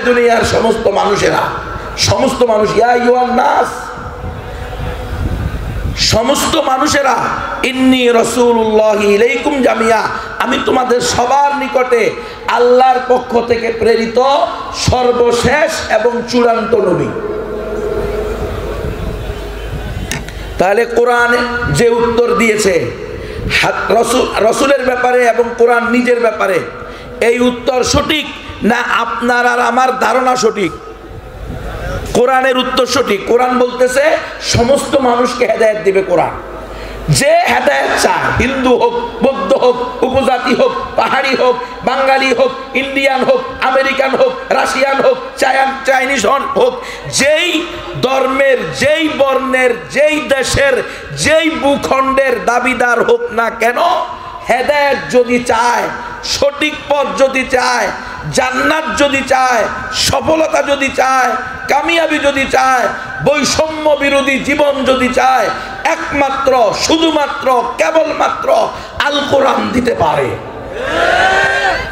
দুনিয়ার সমস্ত মানুষেরা, সমস্ত মানুষ, ইয়া আইয়ুহান নাস, সমস্ত মানুষেরা, ইন্নী রাসূলুল্লাহি ইলাইকুম জামিয়া, আমি তোমাদের সবার নিকটে আল্লাহর পক্ষ থেকে প্রেরিত সর্বশেষ এবং চূড়ান্ত নবী। তাহলে কোরআন যে উত্তর দিয়েছে রসুলের ব্যাপারে এবং কোরআন নিজের ব্যাপারে, এই উত্তর সঠিক না আপনার আর আমার ধারণা সঠিক? কোরআনের উত্তর সঠিক। কোরআন বলতেছে সমস্ত মানুষকে হেদায়েত দিবে কোরআন। যে হেদায়েত চায়, হিন্দু হোক, বৌদ্ধ হোক, উপজাতি হোক, পাহাড়ি হোক, বাঙালি হোক, ইন্ডিয়ান হোক, আমেরিকান হোক, রাশিয়ান হোক, চাইনিজ হোক, যেই ধর্মের, যেই বর্ণের, যেই দেশের, যেই ভূখণ্ডের দাবিদার হোক না কেন, হেদায়েত যদি চায়, সঠিক পথ যদি চায়, জান্নাত যদি চায়, সফলতা যদি চায়, কামিয়াবি যদি চায়, বৈষম্য বিরোধী জীবন যদি চায়, একমাত্র শুধুমাত্র কেবলমাত্র আল কোরআন দিতে পারে।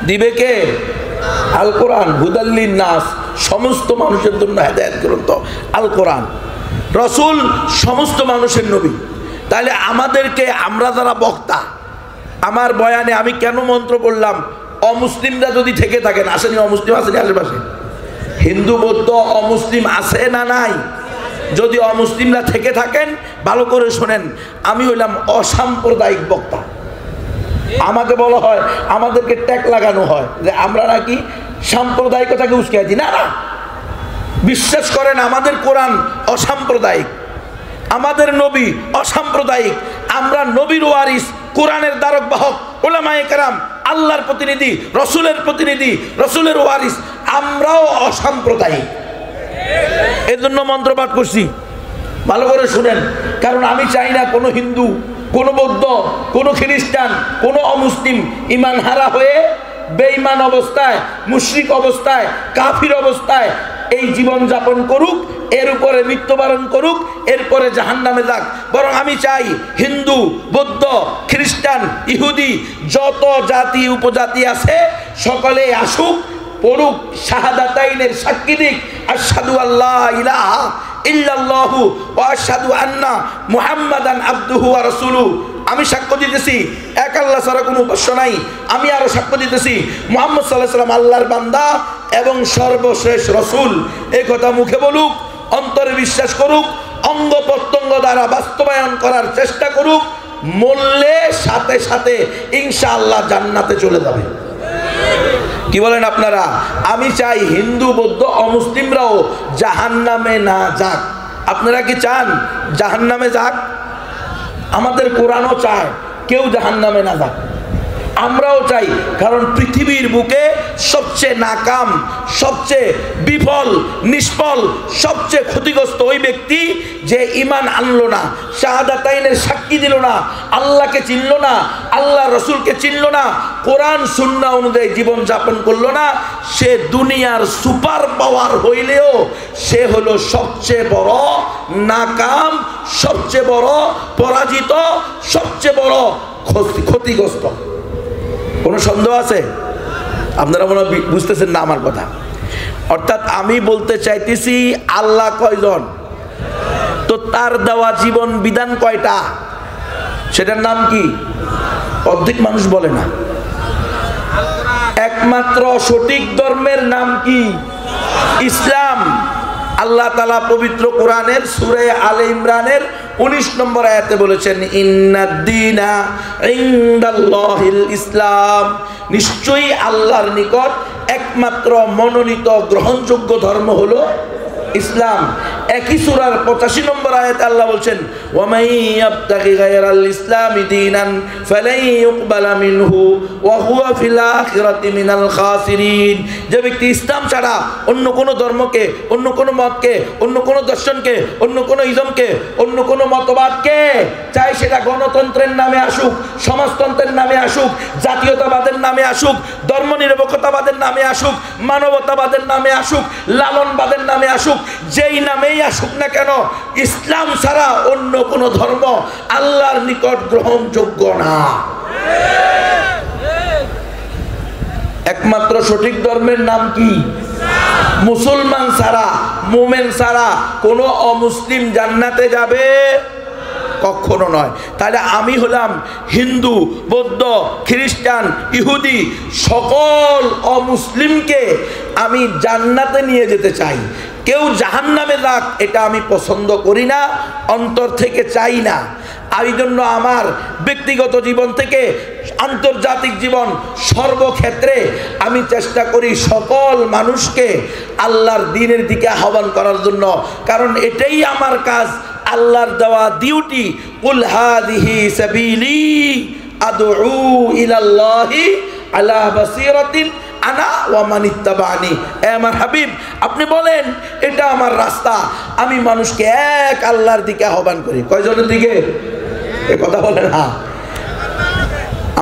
দিবে কে? আল কোরআন। হুদাল্লিন নাস, সমস্ত মানুষের জন্য হেদায়েত গ্রন্থ আল কোরআন। রসুল সমস্ত মানুষের নবী। তাহলে আমাদেরকে, আমরা যারা বক্তা, আমার বয়ানে আমি কেন মন্ত্র বললাম, অমুসলিমরা যদি থেকে থাকেন, আসেনি অমুসলিম আসেনি আশেপাশে, হিন্দু বৌদ্ধ অমুসলিম আছে না নাই? যদি অমুসলিমরা থেকে থাকেন ভালো করে শোনেন, আমি হইলাম অসাম্প্রদায়িক বক্তা। আমাকে বলা হয়, আমাদেরকে ট্যাগ লাগানো হয় যে আমরা নাকি সাম্প্রদায়িকতাকে উস্কে দিই। না না, বিশ্বাস করেন আমাদের কোরআন অসাম্প্রদায়িক, আমাদের নবী অসাম্প্রদায়িক, আমরা নবীর ওয়ারিস, কোরআনের দ্বারক বাহক, উলামায়ে কেরাম, আল্লাহর প্রতিনিধি, রসুলের প্রতিনিধি, রসুলের ওয়ারিস, আমরাও অসাম্প্রদায়িক। এর জন্য মন্ত্র পাঠ করছি, ভালো করে শুনেন। কারণ আমি চাই না কোনো হিন্দু, কোনো বৌদ্ধ, কোনো খ্রিস্টান, কোনো অমুসলিম ইমান হারা হয়ে বেঈমান অবস্থায়, মুশরিক অবস্থায়, কাফির অবস্থায় এই জীবন যাপন করুক, এর উপরে মৃত্যুবরণ করুক, এরপরে জাহান্নামে যাক। বরং আমি চাই হিন্দু, বৌদ্ধ, খ্রিস্টান, ইহুদি, যত জাতি উপজাতি আছে সকলে আসুক, পড়ুক, শাহাদাতাইনের সাক্ষী দিক, আশহাদু আল্লা ইলাহা ইল্লাল্লাহু ওয়া আশহাদু আন্না মুহাম্মাদান আবদুহু ওয়া রাসূলুহু। আমি সাক্ষ্য দিতেছি এক আল্লাহ ছাড়া কোনো উপাস্য নাই। আমি আরো সাক্ষ্য দিতেছি মুহাম্মদ সাল্লাল্লাহু আলাইহি ওয়াসাল্লাম আল্লাহর বান্দা এবং সর্বশেষ রসুল। এই কথা মুখে বলুক, অন্তরে বিশ্বাস করুক, অঙ্গ প্রত্যঙ্গ দ্বারা বাস্তবায়ন করার চেষ্টা করুক, মরলে সাথে সাথে ইনশাআল্লাহ জান্নাতে চলে যাবে। কি বলেন আপনারা? আমি চাই হিন্দু, বৌদ্ধ, অমুসলিমরাও জাহান্নামে না যাক। আপনারা কি চান জাহান্নামে যাক? আমাদের কোরআনও চায় কেউ জাহান্নামে না যাক। আমরাও চাই, কারণ পৃথিবীর বুকে সবচেয়ে নাকাম, সবচেয়ে বিফল, নিষ্ফল, সবচেয়ে ক্ষতিগ্রস্ত ওই ব্যক্তি যে ঈমান আনলো না, শাহাদাতাইনের সাক্ষী দিল না, আল্লাহকে চিনল না, আল্লাহ রসুলকে চিনল না, কোরআন সুন্নাহ অনুযায়ী জীবন যাপন করলো না। সে দুনিয়ার সুপার পাওয়ার হইলেও সে হলো সবচেয়ে বড় নাকাম, সবচেয়ে বড় পরাজিত, সবচেয়ে বড় ক্ষতিগ্রস্ত। কোনো সন্দেহ আছে? আপনারা মনে বুঝতেছেন না আমার কথা? অর্থাৎ আমি বলতে চাইতেছি আল্লাহ কয়জন, তো তার দেওয়া জীবন বিধান কয়টা, সেটার নাম কি? অর্ধেক মানুষ বলে না। একমাত্র সঠিক ধর্মের নাম কি? ইসলাম। আল্লাহ তাআলা পবিত্র কোরআনের সূরা আলে ইমরানের 19 নম্বর আয়াতে বলেছেন, ইন্নাদ-দীনা ইনদাল্লাহিল ইসলাম, নিশ্চয়ই আল্লাহর নিকট একমাত্র মনোনীত গ্রহণযোগ্য ধর্ম হলো ইসলাম। একই সূরার 85 নম্বর আয়াতে আল্লাহ বলছেন, ওয়া মান ইয়াবতাগি গায়রাল ইসলামি দীনান ফালান ইউকবালা মিনহু ওয়া হুয়া ফিল আখিরাতি মিনাল খাসিরিন। যে ব্যক্তি ইসলাম ছাড়া অন্য কোনো ধর্মকে, অন্য কোনো মতকে, অন্য কোনো দর্শনকে, অন্য কোনো ইজমকে, অন্য কোনো মতবাদকে, চাই সেটা গণতন্ত্রের নামে আসুক, সমাজতন্ত্রের নামে আসুক, জাতীয়তাবাদের নামে আসুক, ধর্মনিরপেক্ষতাবাদের নামে আসুক, মানবতাবাদের নামে আসুক, লালনবাদের নামে আসুক, যেই নামেই আসুক না কেন, ইসলাম ছাড়া অন্য কোন ধর্ম আল্লাহর নিকট গ্রহণযোগ্য না। একমাত্র সঠিক ধর্মের নাম কি? মুসলমান ছাড়া, মুমিন ছাড়া কোনো অমুসলিম জান্নাতে যাবে কখনো নয়। তাহলে আমি হলাম হিন্দু, বৌদ্ধ, খ্রিস্টান, ইহুদি, সকল অমুসলিমকে আমি জান্নাতে নিয়ে যেতে চাই। কেউ জাহান্নামে যাক এটা আমি পছন্দ করি না, অন্তর থেকে চাই না। এই জন্য আমার ব্যক্তিগত জীবন থেকে আন্তর্জাতিক জীবন সর্বক্ষেত্রে আমি চেষ্টা করি সকল মানুষকে আল্লাহর দ্বীনের দিকে আহ্বান করার জন্য, কারণ এটাই আমার কাজ, আল্লাহর দেওয়া ডিউটি। কুল হাদিহি সাবিলি আদউ ইলাল্লাহি আলা বাসিরাতিন আনা ওয়া মান ইত্তাবানি। আমার হাবিব আপনি বলেন এটা আমার রাস্তা, আমি মানুষকে এক আল্লাহর দিকে আহ্বান করি। কয়জনের দিকে? এ কথা বলেন। হ্যাঁ,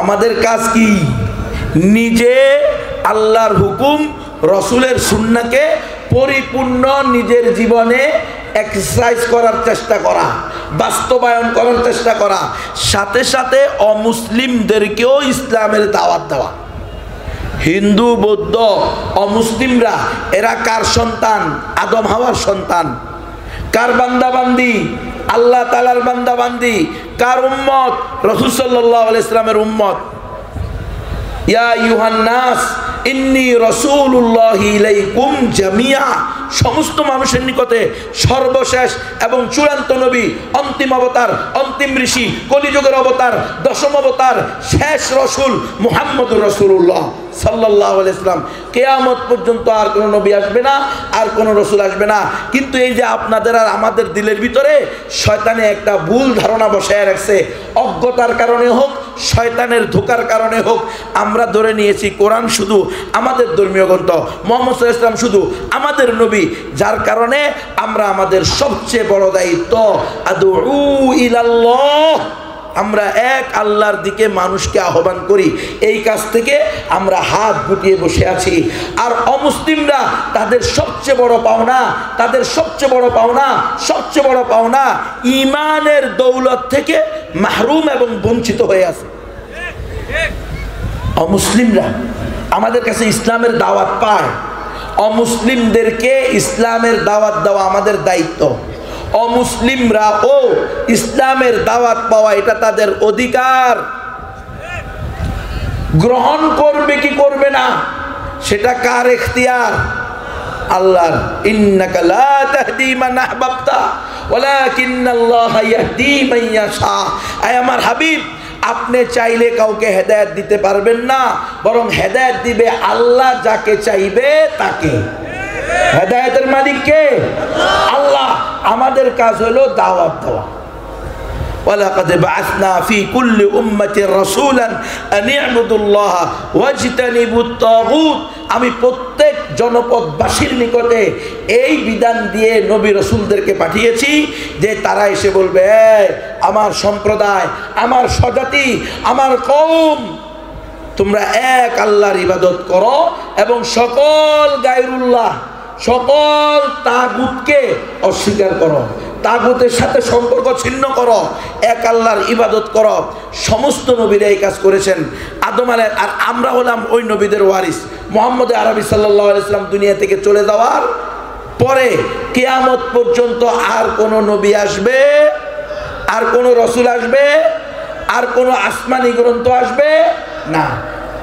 আমাদের কাজ কি? নিজে আল্লাহর হুকুম, রসুলের সুন্নাহকে পরিপূর্ণ নিজের জীবনে এক্সারসাইজ করার চেষ্টা করা, বাস্তবায়ন করার চেষ্টা করা, সাথে সাথে অমুসলিমদেরকেও ইসলামের দাওয়াত দেওয়া। হিন্দু, বৌদ্ধ, অমুসলিমরা এরা কার সন্তান? আদম হাওয়ার সন্তান। কার বান্দাবান্দি? আল্লাহ তাআলার বান্দাবান্দি। কার উম্মত? রাসূল সাল্লাল্লাহু আলাইহি ওয়াসাল্লামের উম্মত। ইয়া আইয়ুহান নাস ইন্নী রাসূলুল্লাহি ইলাইকুম জামিয়া। সমস্ত মানুষের নিকটে সর্বশেষ এবং চূড়ান্ত নবী, অন্তিম অবতার, অন্তিম ঋষি, কলিযুগের অবতার, দশম অবতার, শেষ রসুল মুহাম্মদুর রাসূলুল্লাহ সাল্লাল্লাহু আলাইহি ওয়াসাল্লাম। কিয়ামত পর্যন্ত আর কোনো নবী আসবে না, আর কোনো রসুল আসবে না। কিন্তু এই যে আপনাদের আর আমাদের দিলের ভিতরে শয়তানে একটা ভুল ধারণা বসায় রাখছে, অজ্ঞতার কারণে হোক, শয়তানের ধোঁকার কারণে হোক, আমরা ধরে নিয়েছি কোরআন শুধু আমাদের ধর্মীয় গ্রন্থ, মুহাম্মদ সাল্লাল্লাহু আলাইহি ওয়াসাল্লাম শুধু আমাদের নবী, যার কারণে আমরা আমাদের সবচেয়ে বড় দায়িত্ব আদউ ইলাল্লাহ, আমরা এক আল্লাহর দিকে মানুষকে আহ্বান করি। এই কাজ থেকে আমরা হাত গুটিয়ে বসে আছি। আর অমুসলিমরা তাদের সবচেয়ে বড় পাওনা, তাদের সবচেয়ে বড় পাওনা, সবচেয়ে বড় পাওনা ঈমানের দৌলত থেকে মাহরুম এবং বঞ্চিত হয়ে আছে। অমুসলিমরা আমাদের কাছে ইসলামের দাওয়াত পায়, অমুসলিমদেরকে ইসলামের দাওয়াত দেওয়া আমাদের দায়িত্ব। অমুসলিমরা ও ইসলামের দাওয়াত পাওয়া এটা তাদের অধিকার। গ্রহণ করবে কি করবে না সেটা কার ইখতিয়ার? আল্লাহর। ইন্নাকা লা তাহদি মান আহবাবতা ওয়ালাকিন্নাল্লাহা ইয়াহদি মান ইয়াশা। আয় আমার হাবিব, আপনি চাইলে কাউকে হেদায়েত দিতে পারবেন না, বরং হেদায়েত দিবে আল্লাহ যাকে চাইবে তাকে। হেদায়েতের মালিক কে? আল্লাহ। আমাদের কাজ হলো দাওয়াত দেওয়া। ওয়ালাকাদ বাআসনা ফি কুল্লি উম্মাতির রাসূলান আন ই'বুদুল্লাহা ওয়াজতানিবুত তাগুত। আমি প্রত্যেক জনপদবাসীর নিকটে এই বিধান দিয়ে নবী রাসূলদেরকে পাঠিয়েছি যে তারা এসে বলবে, আমার সম্প্রদায়, আমার স্বজাতি, আমার কওম, তোমরা এক আল্লাহর ইবাদত করো এবং সকল গায়রুল্লাহ, সকল তাগুতকে অস্বীকার করো, তাগুতের সাথে সম্পর্ক ছিন্ন করো, এক আল্লাহর ইবাদত করো। সমস্ত নবীরা এই কাজ করেছেন। আদম আলাইহিস, আর আমরা হলাম ওই নবীদের ওয়ারিস। মুহাম্মদ আরবি সাল্লাল্লাহু আলাইহি ওয়াসাল্লাম দুনিয়া থেকে চলে যাওয়ার পরে কিয়ামত পর্যন্ত আর কোনো নবী আসবে, আর কোনো রসুল আসবে, আর কোনো আসমানি গ্রন্থ আসবে না।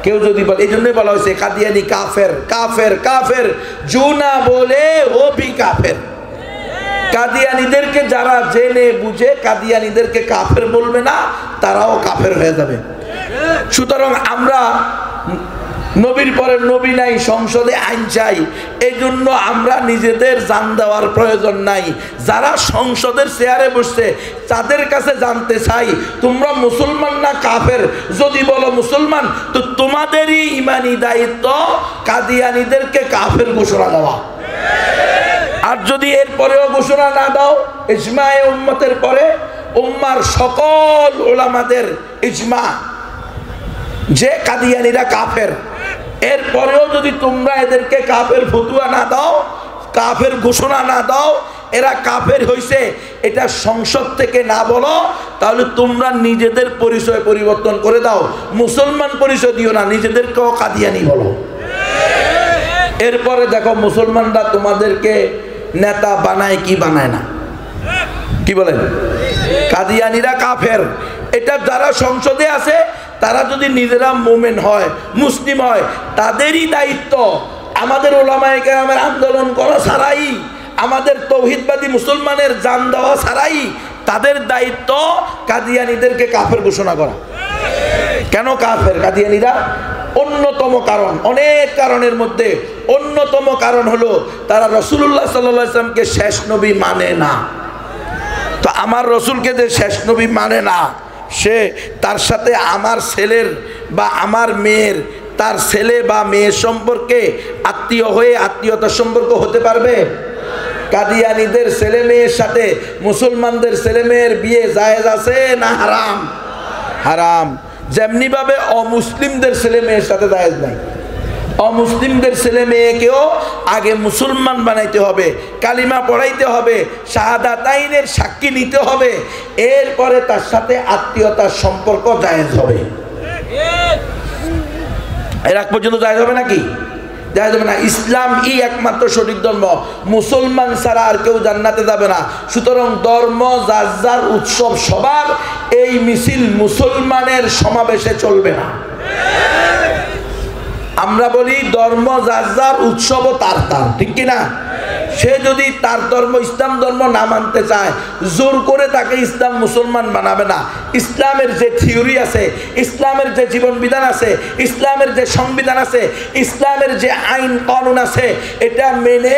কেউ যদি বলে, এই জন্যই বলা হয়েছে কাদিয়ানি কাফের, কাফের, কাফের, জুনা বলে ও ভি কাফের। কাদিয়ানিদেরকে যারা জেনে বুঝে কাদিয়ানিদেরকে কাফের বলবে না, তারাও কাফের হয়ে যাবে। সুতরাং আমরা নবীর পরে নবী নাই, সংসদে আইন চাই, এই জন্য আমরা নিজেদের জান দেওয়ার প্রয়োজন নাই। যারা সংসদের চেয়ারে বসছে তাদের কাছে জানতে চাই, তোমরা মুসলমান না কাফের? যদি বলো মুসলমান, তো তোমাদেরই ইমানি দায়িত্ব কাদিয়ানিদেরকে কাফের ঘোষণা দেওয়া। আর যদি এর পরেও ঘোষণা না দাও, ইজমায়ে উম্মতের পরে উম্মার সকল উলামাদের ইজমা যে কাদিয়ানিরা কাফের, এরপরেও যদি তোমরা এদেরকে কাফের ফতুয়া না দাও, কাফের ঘোষণা না দাও, এরা কাফের হইছে, এটা সংসদ থেকে না বলো, তাহলে তোমরা নিজেদের পরিচয় পরিবর্তন করে দাও। মুসলমান পরিচয় দিও না, নিজেদেরকেও কাদিয়ানি বলো। এরপরে দেখো মুসলমানরা তোমাদেরকে নেতা বানায় কি বানায় না, কি বলেন? কাদিয়ানীরা কাফের। এটা যারা সংসদে আছে তারা যদি নিজেরা মোমেন হয়, মুসলিম হয়, তাদেরই দায়িত্ব। আমাদের ওলামায়ে কেরামের আন্দোলন করা ছাড়াই, আমাদের তৌহিদবাদী মুসলমানের জান দেওয়া ছাড়াই তাদের দায়িত্ব কাদিয়ানীদেরকে কাফের ঘোষণা করা। কেন কাফের কাদিয়ানীরা? অন্যতম কারণ, অনেক কারণের মধ্যে অন্যতম কারণ হলো তারা রাসূলুল্লাহ সাল্লাল্লাহু আলাইহি ওয়াসাল্লামকে শেষ নবী মানে না। তো আমার রসুলকে যে শেষ নবী মানে না, সে তার সাথে আমার ছেলের বা আমার মেয়ের, তার ছেলে বা মেয়ের সম্পর্কে আত্মীয় হয়ে আত্মীয়তার সম্পর্ক হতে পারবে? কাদিয়ানীদের ছেলে মেয়ের সাথে মুসলমানদের ছেলে মেয়ের বিয়ে জায়েজ আছে না হারাম? হারাম। যেমনিভাবে অমুসলিমদের ছেলে মেয়ের সাথে জায়েজ নাই। অমুসলিমদের ছেলে মেয়েকেও আগে মুসলমান বানাইতে হবে, কালিমা পড়াইতে হবে, শাহাদাতাইনের সাক্ষী নিতে হবে, এরপরে তার সাথে আত্মীয়তার সম্পর্ক জায়েজ হবে। এর আগ পর্যন্ত জায়েজ হবে নাকি? জায়েজ হবে না। ইসলাম একমাত্র সঠিক ধর্ম, মুসলমান ছাড়া আর কেউ জান্নাতে যাবে না। সুতরাং ধর্ম যার যার উৎসব সবার, এই মিছিল মুসলমানের সমাবেশে চলবে না। আমরা বলি ধর্ম যার যার উৎসব তার তার, ঠিক কিনা? সে যদি তার ধর্ম ইসলাম ধর্ম না মানতে চায়, জোর করে তাকে ইসলাম মুসলমান বানাবে না। ইসলামের যে থিওরি আছে, ইসলামের যে জীবন বিধান আছে, ইসলামের যে সংবিধান আছে, ইসলামের যে আইন কানুন আছে, এটা মেনে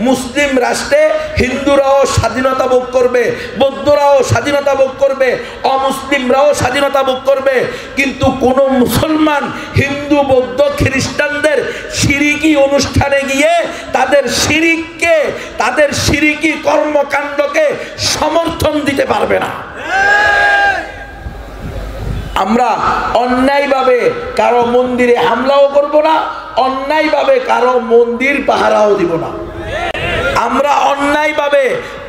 মুসলিম রাষ্ট্রে হিন্দুরাও স্বাধীনতা ভোগ করবে, বৌদ্ধরাও স্বাধীনতা ভোগ করবে, অমুসলিমরাও স্বাধীনতা ভোগ করবে। কিন্তু কোনো মুসলমান হিন্দু বৌদ্ধ খ্রিস্টানদের শিরিকি অনুষ্ঠানে গিয়ে তাদের শিরিককে, তাদের শিরিকি কর্মকাণ্ডকে সমর্থন দিতে পারবে না। আমরা অন্যায়ভাবে কারো মন্দিরে হামলাও করব না, অন্যায়ভাবে কারো মন্দির পাহারাও দিব না। আমরা অন্যায়ভাবে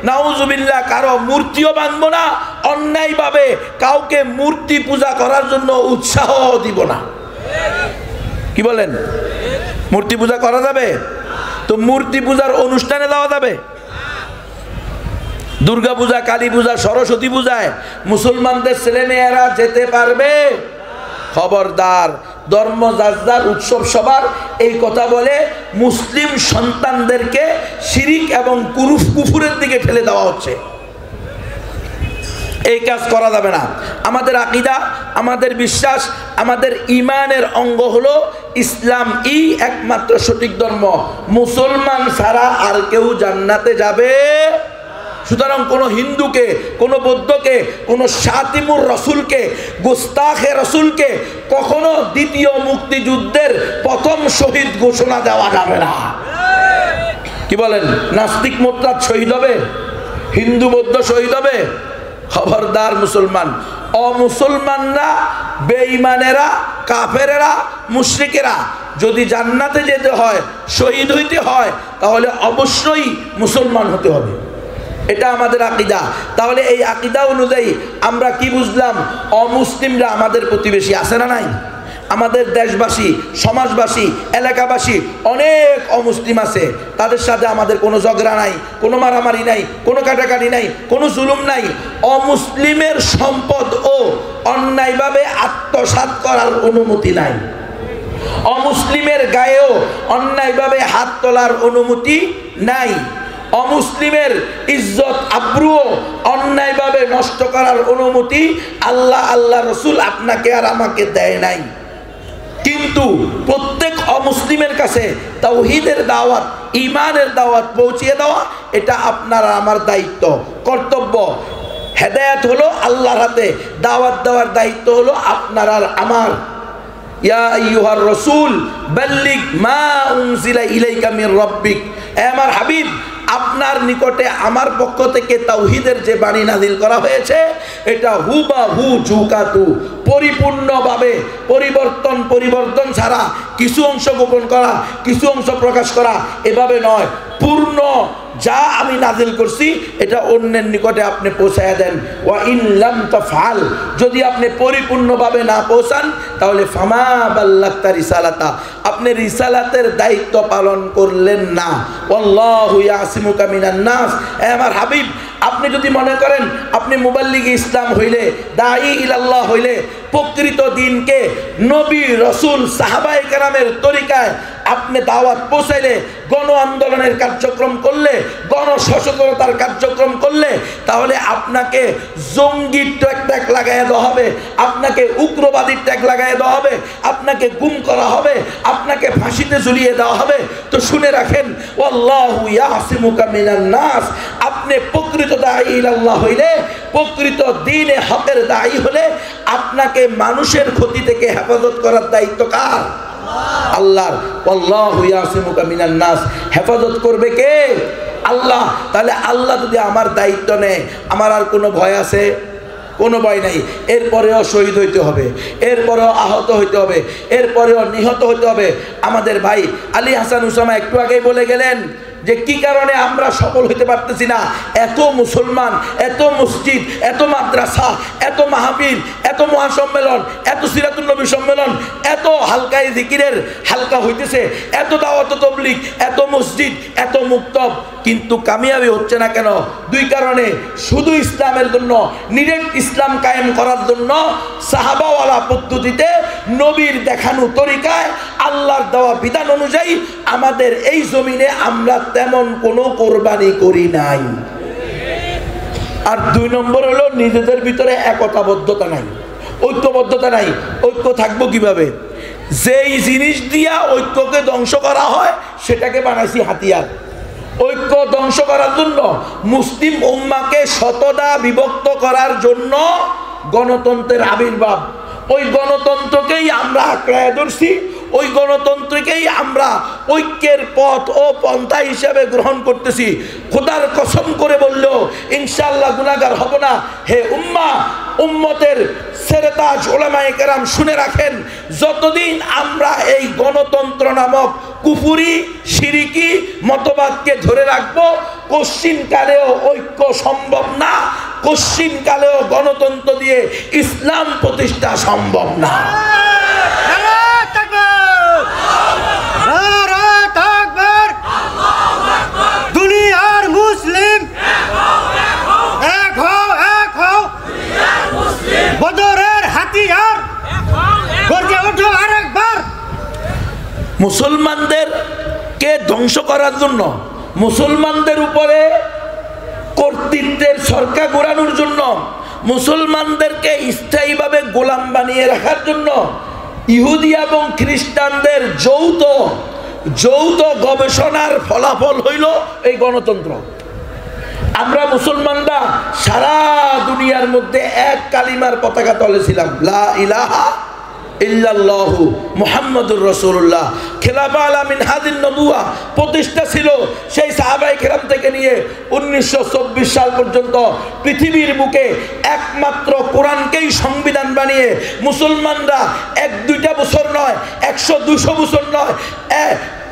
নাউজুবিল্লাহ কারো মূর্তিও ভাঙব না, অন্যায়ভাবে কাউকে মূর্তি পূজা করার জন্য উৎসাহ দিব না। কি বলেন? মূর্তি পূজা করা যাবে? তো মূর্তি পূজার অনুষ্ঠানে যাওয়া যাবে? দুর্গা পূজা, কালী পূজা, সরস্বতী পূজায় মুসলমানদের ছেলে মেয়েরা যেতে পারবে? খবরদার। ধর্ম যার যার উৎসব সবার, এই কথা বলে মুসলিম সন্তানদেরকে শিরিক এবং কুফুরের দিকে ঠেলে দেওয়া হচ্ছে। এই কাজ করা যাবে না। আমাদের আকীদা, আমাদের বিশ্বাস, আমাদের ঈমানের অঙ্গ হলো ইসলাম একমাত্র সঠিক ধর্ম। মুসলমান ছাড়া আর কেউ জান্নাতে যাবে। সুতরাং কোনো হিন্দুকে, কোনো বৌদ্ধকে, কোনো শাতিমুর রসুলকে, গোস্তাখে রসুলকে কখনো দ্বিতীয় মুক্তিযুদ্ধের প্রথম শহীদ ঘোষণা দেওয়া যাবে না। কি বলেন? নাস্তিক মোরতাদ শহীদ হবে? হিন্দু বৌদ্ধ শহীদ হবে? খবরদার মুসলমান। অমুসলমানরা, বেঈমানেরা, কাফেরেরা, মুশরিকেরা যদি জান্নাতে যেতে হয়, শহীদ হইতে হয়, তাহলে অবশ্যই মুসলমান হতে হবে। এটা আমাদের আকীদা। তাহলে এই আকীদা অনুযায়ী আমরা কি বুঝলাম? অমুসলিমরা আমাদের প্রতিবেশী, আছে না নাই? আমাদের দেশবাসী, সমাজবাসী, এলাকাবাসী অনেক অমুসলিম আছে। তাদের সাথে আমাদের কোনো ঝগড়া নাই, কোনো মারামারি নাই, কোনো কাটাকাটি নাই, কোনো জুলুম নাই। অমুসলিমের সম্পদ ও অন্যায়ভাবে আত্মসাৎ করার অনুমতি নাই। অমুসলিমের গায়েও অন্যায়ভাবে হাত তোলার অনুমতি নাই। অমুসলিমের ইজ্জত আব্রুও অন্যায়ভাবে নষ্ট করার অনুমতি আল্লাহ, আল্লাহ রসুল আপনাকে আর আমাকে দেয় নাই। কিন্তু প্রত্যেক অমুসলিমের কাছে তাওহীদের দাওয়াত, ঈমানের দাওয়াত পৌঁছিয়ে দেওয়া, এটা আপনার আমার দায়িত্ব, কর্তব্য। হেদায়েত হলো আল্লাহর হাতে, দাওয়াত দেওয়ার দায়িত্ব হলো আপনার আর আমার। ইয়া আইয়ুহার রাসূল বাল্লিগ মা উনজিলা ইলাইকা মির রাব্বিক। হে আমার হাবিব, আপনার নিকটে আমার পক্ষ থেকে তাওহীদের যে বাণী নাজিল করা হয়েছে, এটা হুবাহু জুকাতু, পরিপূর্ণভাবে পরিবর্তন ছাড়া কিছু অংশ গোপন করা, কিছু অংশ প্রকাশ করা, এভাবে নয়, পূর্ণ যা আমি নাজিল করছি এটা অন্যের নিকটে আপনি পৌঁছায়া দেন। ওয়া ইন লাম তাফআল, যদি আপনি পরিপূর্ণভাবে না পৌঁছান তাহলে ফামা বাল্লাগতা রিসালাতা, আপনি রিসালাতের দায়িত্ব পালন করলেন না। আল্লাহু ইয়াসিমুকা মিনান নাস, আমার হাবিব আপনি যদি মনে করেন আপনি মুবাল্লিগে ইসলাম হইলে, দাঈ ইলাল্লাহ হইলে, প্রকৃত দ্বীনকে নবী রাসূল সাহাবায়ে কেরামের তরিকায় আপনি দাওয়াত পৌঁছাইলে, গণ আন্দোলনের কার্যক্রম করলে, গণসচেতনতার কার্যক্রম করলে, তাহলে আপনাকে জঙ্গির ট্যাগ লাগাইয়া দেওয়া হবে, আপনাকে উগ্রবাদীর ট্যাগ লাগাইয়া দেওয়া হবে, আপনাকে গুম করা হবে, আপনাকে ফাঁসিতে ঝুলিয়ে দেওয়া হবে। তো শুনে রাখেন, আল্লাহু ইয়াসিমুকা মিনান নাস, আপনি প্রকৃত দাঈ ইলাল্লাহ হইলে, প্রকৃত দ্বীনে হকের দাঈ হলে আপনাকে মানুষের ক্ষতি থেকে হেফাজত করার দায়িত্ব কার? আল্লাহর। আল্লাহু ইয়াসিমুকা মিনান নাস, হেফাজত করবে কে? আল্লাহ। তাহলে আল্লাহ যদি আমার দায়িত্ব নেয়, আমার আর কোনো ভয় আছে? কোনো ভয় নাই। এরপরেও শহীদ হইতে হবে, এরপরেও আহত হইতে হবে, এরপরেও নিহত হইতে হবে। আমাদের ভাই আলী হাসান উসামা একটু আগেই বলে গেলেন যে কি কারণে আমরা সফল হইতে পারতেছি না। এত মুসলমান, এত মসজিদ, এত মাদ্রাসা, এত মাহফিল, এত মহাসম্মেলন, এত সিরাতুন নবী সম্মেলন, এত হালকায় জিকিরের হালকা হইতেছে, এত দাওয়াত তাবলীগ, এত মসজিদ, এত মুক্তব, কিন্তু কামিয়াবি হচ্ছে না কেন? দুই কারণে। শুধু ইসলামের জন্য, নিরেট ইসলাম কায়েম করার জন্য সাহাবাওয়ালা পদ্ধতিতে, নবীর দেখানো তরিকায়, আল্লাহর দেওয়া বিধান অনুযায়ী আমাদের এই জমিনে আমরা তেমন কোনো কোরবানি করি নাই। আর দুই নম্বর হলো নিজেদের ভিতরে একতাবদ্ধতা নাই, ঐক্যবদ্ধতা নাই। ঐক্য থাকবো কিভাবে? যেই জিনিস দিয়া ঐক্যকে ধ্বংস করা হয় সেটাকে বানাইছি হাতিয়ার। ঐক্য ধ্বংস করার জন্য, মুসলিম উম্মাকে শতদা বিভক্ত করার জন্য গণতন্ত্রের আবির্ভাব। ওই গণতন্ত্রকেই আমরা আঁকড়ায় ধরছি, ওই গণতন্ত্রকেই আমরা ঐক্যের পথ ও পন্থা হিসাবে গ্রহণ করতেছি। খোদার কসম করে বললেও ইনশাআল্লাহ গুনাহগার হব না। হে উম্মাহ, উম্মতের সেরেতাজ উলামায়ে কেরাম শুনে রাখেন, যতদিন আমরা এই গণতন্ত্র নামক কুফুরি শিরিকি মতবাদকে ধরে রাখবো, কশ্চিনকালেও ঐক্য সম্ভব না, কশ্চিনকালেও গণতন্ত্র দিয়ে ইসলাম প্রতিষ্ঠা সম্ভব না। দুনিয়ার মুসলিম এক হও, এক হও, বদরের হাতিয়ার গর্জে ওঠো আরেকবার। মুসলমানদেরকে ধ্বংস করার জন্য, মুসলমানদের উপরে কর্তৃত্বের সরকার ঘোরানোর জন্য, মুসলমানদেরকে স্থায়ীভাবে গোলাম বানিয়ে রাখার জন্য ইহুদি এবং খ্রিস্টানদের যৌথ গবেষণার ফলাফল হইল এই গণতন্ত্র। আমরা মুসলমানরা সারা দুনিয়ার মধ্যে এক কালিমার পতাকা তলেছিলাম, লা ইলাহা ইল্লাল্লাহু মুহাম্মাদুর রাসূলুল্লাহ। খেলাফা আলা মিনহাজিন নবুওয়া প্রতিষ্ঠা ছিল সেই সাহাবায়ে কেরাম থেকে নিয়ে 1924 সাল পর্যন্ত পৃথিবীর বুকে একমাত্র কোরআনকেই সংবিধান বানিয়ে মুসলমানরা 1-2টা বছর নয়, 100-200 বছর নয়,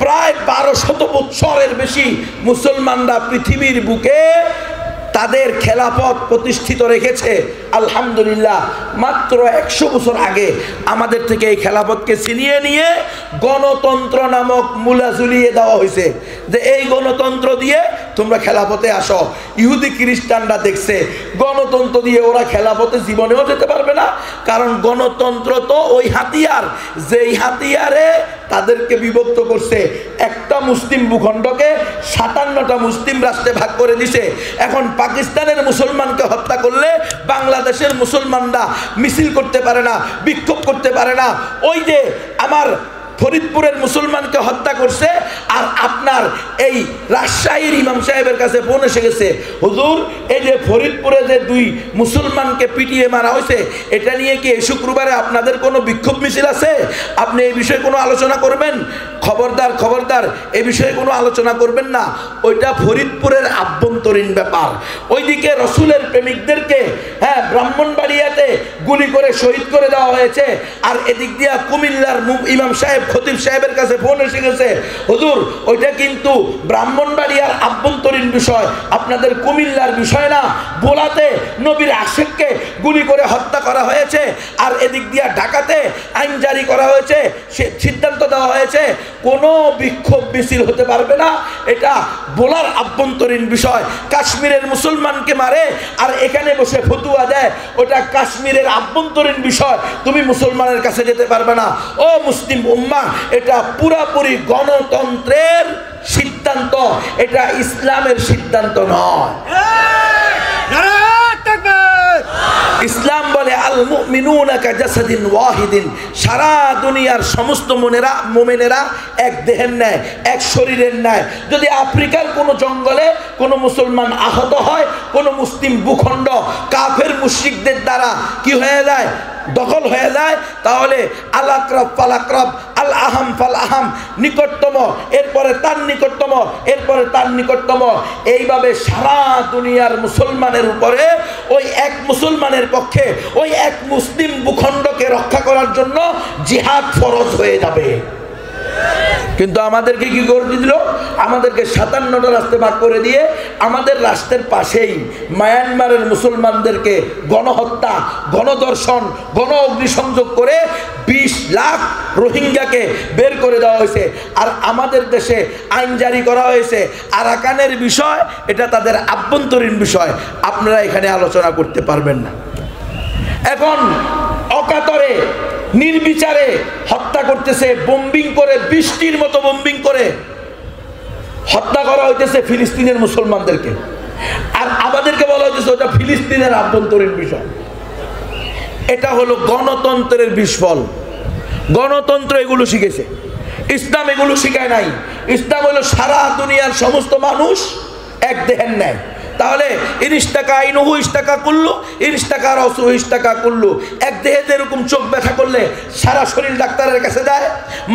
প্রায় 1200 বছরের বেশি মুসলমানরা পৃথিবীর বুকে তাদের খেলাফত প্রতিষ্ঠিত রেখেছে। আলহামদুলিল্লাহ, মাত্র 100 বছর আগে আমাদের থেকে এই খেলাফতকে ছিনিয়ে নিয়ে গণতন্ত্র নামক মূলা ঝুলিয়ে দেওয়া হয়েছে যে এই গণতন্ত্র দিয়ে তোমরা খেলাফতে আসো। ইহুদি খ্রিস্টানরা দেখছে গণতন্ত্র দিয়ে ওরা খেলাফতে জীবনেও যেতে পারবে না, কারণ গণতন্ত্র তো ওই হাতিয়ার, যেই হাতিয়ারে তাদেরকে বিভক্ত করছে। একটা মুসলিম ভূখণ্ডকে 57টা মুসলিম রাষ্ট্রে ভাগ করে দিছে। এখন পাকিস্তানের মুসলমানকে হত্যা করলে বাংলাদেশের মুসলমানরা মিছিল করতে পারে না, বিক্ষোভ করতে পারে না। ওই যে আমার ফরিদপুরের মুসলমানকে হত্যা করছে, আর আপনার এই রাজশাহীর ইমাম সাহেবের কাছে ফোন এসে গেছে, হুজুর এই যে ফরিদপুরে যে 2 মুসলমানকে পিটিয়ে মারা হয়েছে, এটা নিয়ে কি এই শুক্রবারে আপনাদের কোনো বিক্ষোভ মিছিল আছে? আপনি এই বিষয়ে কোনো আলোচনা করবেন? খবরদার, খবরদার, এই বিষয়ে কোনো আলোচনা করবেন না। ওইটা ফরিদপুরের আভ্যন্তরীণ ব্যাপার। ওইদিকে রসুলের প্রেমিকদেরকে ব্রাহ্মণবাড়িয়াতে গুলি করে শহীদ করে দেওয়া হয়েছে, আর এদিক দিয়া কুমিল্লার ইমাম সাহেব খতিব সাহেবের কাছে ফোন এসে গেছে, হুজুর ওইটা কিন্তু ব্রাহ্মণবাড়িয়ার আভ্যন্তরীণ বিষয়, আপনাদের কুমিল্লার বিষয় না। বোলাতে নবীর আশেককে গুলি করে হত্যা করা হয়েছে, আর এদিক দিয়ে ঢাকাতে আইন জারি করা হয়েছে, সে সিদ্ধান্ত দেওয়া হয়েছে কোনো বিক্ষোভ মিছিল হতে পারবে না। এটা বোলার আভ্যন্তরীণ বিষয়। কাশ্মীরের মুসলমানকে মারে আর এখানে বসে ফতুয়া দেয়, ওটা কাশ্মীরের আভ্যন্তরীণ বিষয়, তুমি মুসলমানের কাছে যেতে পারবে না। ও মুসলিম উম্মাহ, এটা পুরাপুরি গণতন্ত্রের সিদ্ধান্ত, এটা ইসলামের সিদ্ধান্ত নয়। ইসলাম বলে আল মুমিনুনা কাজাসাদিন ওয়াহিদিন, সারা দুনিয়ার সমস্ত মুমিনেরা এক দেহের ন্যায়, এক শরীরের ন্যায়। যদি আফ্রিকার কোনো জঙ্গলে কোনো মুসলমান আহত হয়, কোনো মুসলিম ভূখণ্ড কাফের মুশরিকদের দ্বারা কি হয়ে যায়, দখল হয়ে যায়, তাহলে আল আকরাব ফাল আকরাব, আল আহাম ফাল আহাম, নিকটতম এরপরে তার নিকটতম, এরপরে তার নিকটতম, এইভাবে সারা দুনিয়ার মুসলমানের উপরে ওই এক মুসলমানের পক্ষে ওই এক মুসলিম ভূখণ্ডকে রক্ষা করার জন্য জিহাদ ফরজ হয়ে যাবে। কিন্তু আমাদেরকে কি করে দিল? আমাদেরকে 57টা রাস্তা ভাগ করে দিয়ে আমাদের রাষ্ট্রের পাশেই মায়ানমারের মুসলমানদেরকে গণহত্যা, গণধর্ষণ, গণ অগ্নিসংযোগ করে 20 লাখ রোহিঙ্গাকে বের করে দেওয়া হয়েছে। আর আমাদের দেশে আইন জারি করা হয়েছে আরাকানের বিষয়, এটা তাদের আভ্যন্তরীণ বিষয়, আপনারা এখানে আলোচনা করতে পারবেন না। এখন অকাতরে নির্বিচারে হত্যা করতেছে, বোম্বিং করে, বৃষ্টির মতো বোম্বিং করে হত্যা করা হইতেছে ফিলিস্তিনের মুসলমানদেরকে। আর আমাদেরকে বলা হইতেছে ওটা ফিলিস্তিনের আভ্যন্তরীণ বিষয়। এটা হলো গণতন্ত্রের বিস্ফল। গণতন্ত্র এগুলো শিখেছে, ইসলাম এগুলো শিখায় নাই। ইসলাম হলো সারা দুনিয়ার সমস্ত মানুষ এক দেহের ন্যায়। তাহলে ইনিস্তাকা আইনুহু ইস্তাকা কুল্লু, ইনিস্তাকা রাসুহু ইস্তাকা কুল্লু। এক দেহে যেরকম চোখ ব্যথা করলে সারা শরীর ডাক্তারের কাছে যায়,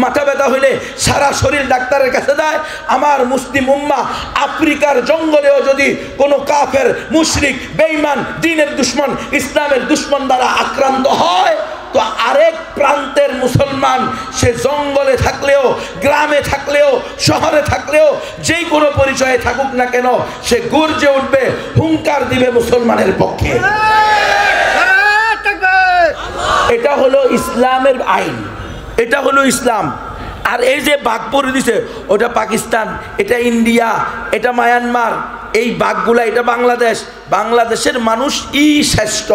মাথা ব্যথা হইলে সারা শরীর ডাক্তারের কাছে যায়, আমার মুসলিম উম্মাহ আফ্রিকার জঙ্গলেও যদি কোনো কাফের, মুশরিক, বেঈমান, দ্বীনের দুশমন, ইসলামের দুশমন দ্বারা আক্রান্ত হয়, তো আরেক প্রান্তের মুসলমান সে জঙ্গলে থাকলেও, গ্রামে থাকলেও, শহরে থাকলেও, যেই কোনো পরিচয়ে থাকুক না কেন, সে গর্জে উঠবে, হুঙ্কার দিবে মুসলমানের পক্ষে। এটা হলো ইসলামের আইন, এটা হলো ইসলাম। আর এই যে ভাগ করে দিছে, ওটা পাকিস্তান, এটা ইন্ডিয়া, এটা মায়ানমার, এই ভাগগুলা, এটা বাংলাদেশ। বাংলাদেশের মানুষ শ্রেষ্ঠ,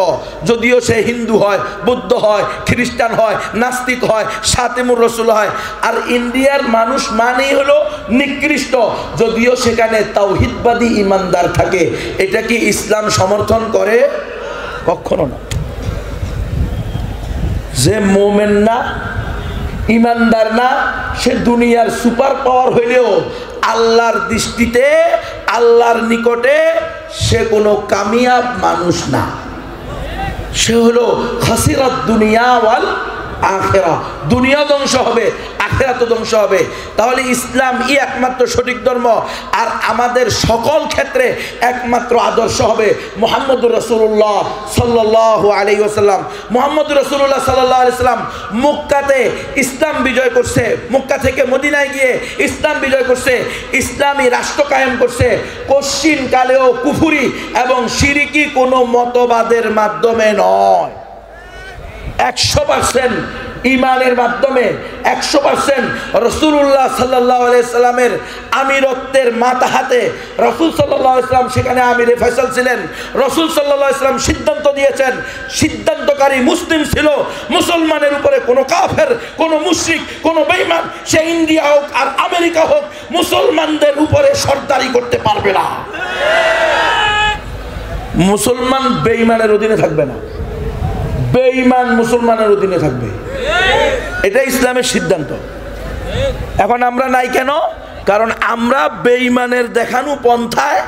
যদিও সে হিন্দু হয়, বৌদ্ধ হয়, খ্রিস্টান হয়, নাস্তিক হয়, শাতিমুর রসুল হয়। আর ইন্ডিয়ার মানুষ মানেই হলো নিকৃষ্ট, যদিও সেখানে তাওহীদবাদী ইমানদার থাকে। এটা কি ইসলাম সমর্থন করে? কখনো না। যে মোমেন না, ইমানদার না, সে দুনিয়ার সুপার পাওয়ার হইলেও আল্লাহর দৃষ্টিতে, আল্লাহর নিকটে সে কোনো কামিয়াব মানুষ না। সে হলো খাসিরাত দুনিয়া ওয়াল আখিরা। দুনিয়া ধ্বংস হবে, আখিরাত ধ্বংস হবে। তাহলে ইসলাম একমাত্র সঠিক ধর্ম। আর আমাদের সকল ক্ষেত্রে একমাত্র আদর্শ হবে মুহাম্মদুর রাসূলুল্লাহ সাল্লাল্লাহু আলাইহি ওয়াসাল্লাম। মুহাম্মদুর রাসূলুল্লাহ সাল্লাল্লাহু আলাইহি ওয়াসাল্লাম মক্কাতে ইসলাম বিজয় করছে, মক্কা থেকে মদিনায় গিয়ে ইসলাম বিজয় করছে, ইসলামী রাষ্ট্র কায়েম করছে, কশ্চিন কালেও কুফরি এবং শিরিকি কোনো মতবাদের মাধ্যমে নয়। 100% ইমানের মাধ্যমে, 100% রাসূলুল্লাহ সাল্লাল্লাহু আলাইহি সাল্লামের আমিরত্বের মাথা হাতে। রাসূল সাল্লাল্লাহু আলাইহি সাল্লাম সেখানে আমিরে ফয়সাল ছিলেন। রাসূল সাল্লাল্লাহু আলাইহি সাল্লাম সিদ্ধান্ত দিয়েছেন, সিদ্ধান্তকারী মুসলিম ছিল। মুসলমানের উপরে কোনো কাফের, কোনো মুশরিক, কোনো বেঈমান, সে ইন্ডিয়া হোক আর আমেরিকা হোক, মুসলমানদের উপরে সরদারি করতে পারবে না। মুসলমান বেঈমানের অধীনে থাকবে না, বেঈমান মুসলমানের অধীনে থাকবে। এটা ইসলামের সিদ্ধান্ত। এখন আমরা নাই কেন? কারণ আমরা বেঈমানের দেখানো পন্থায়,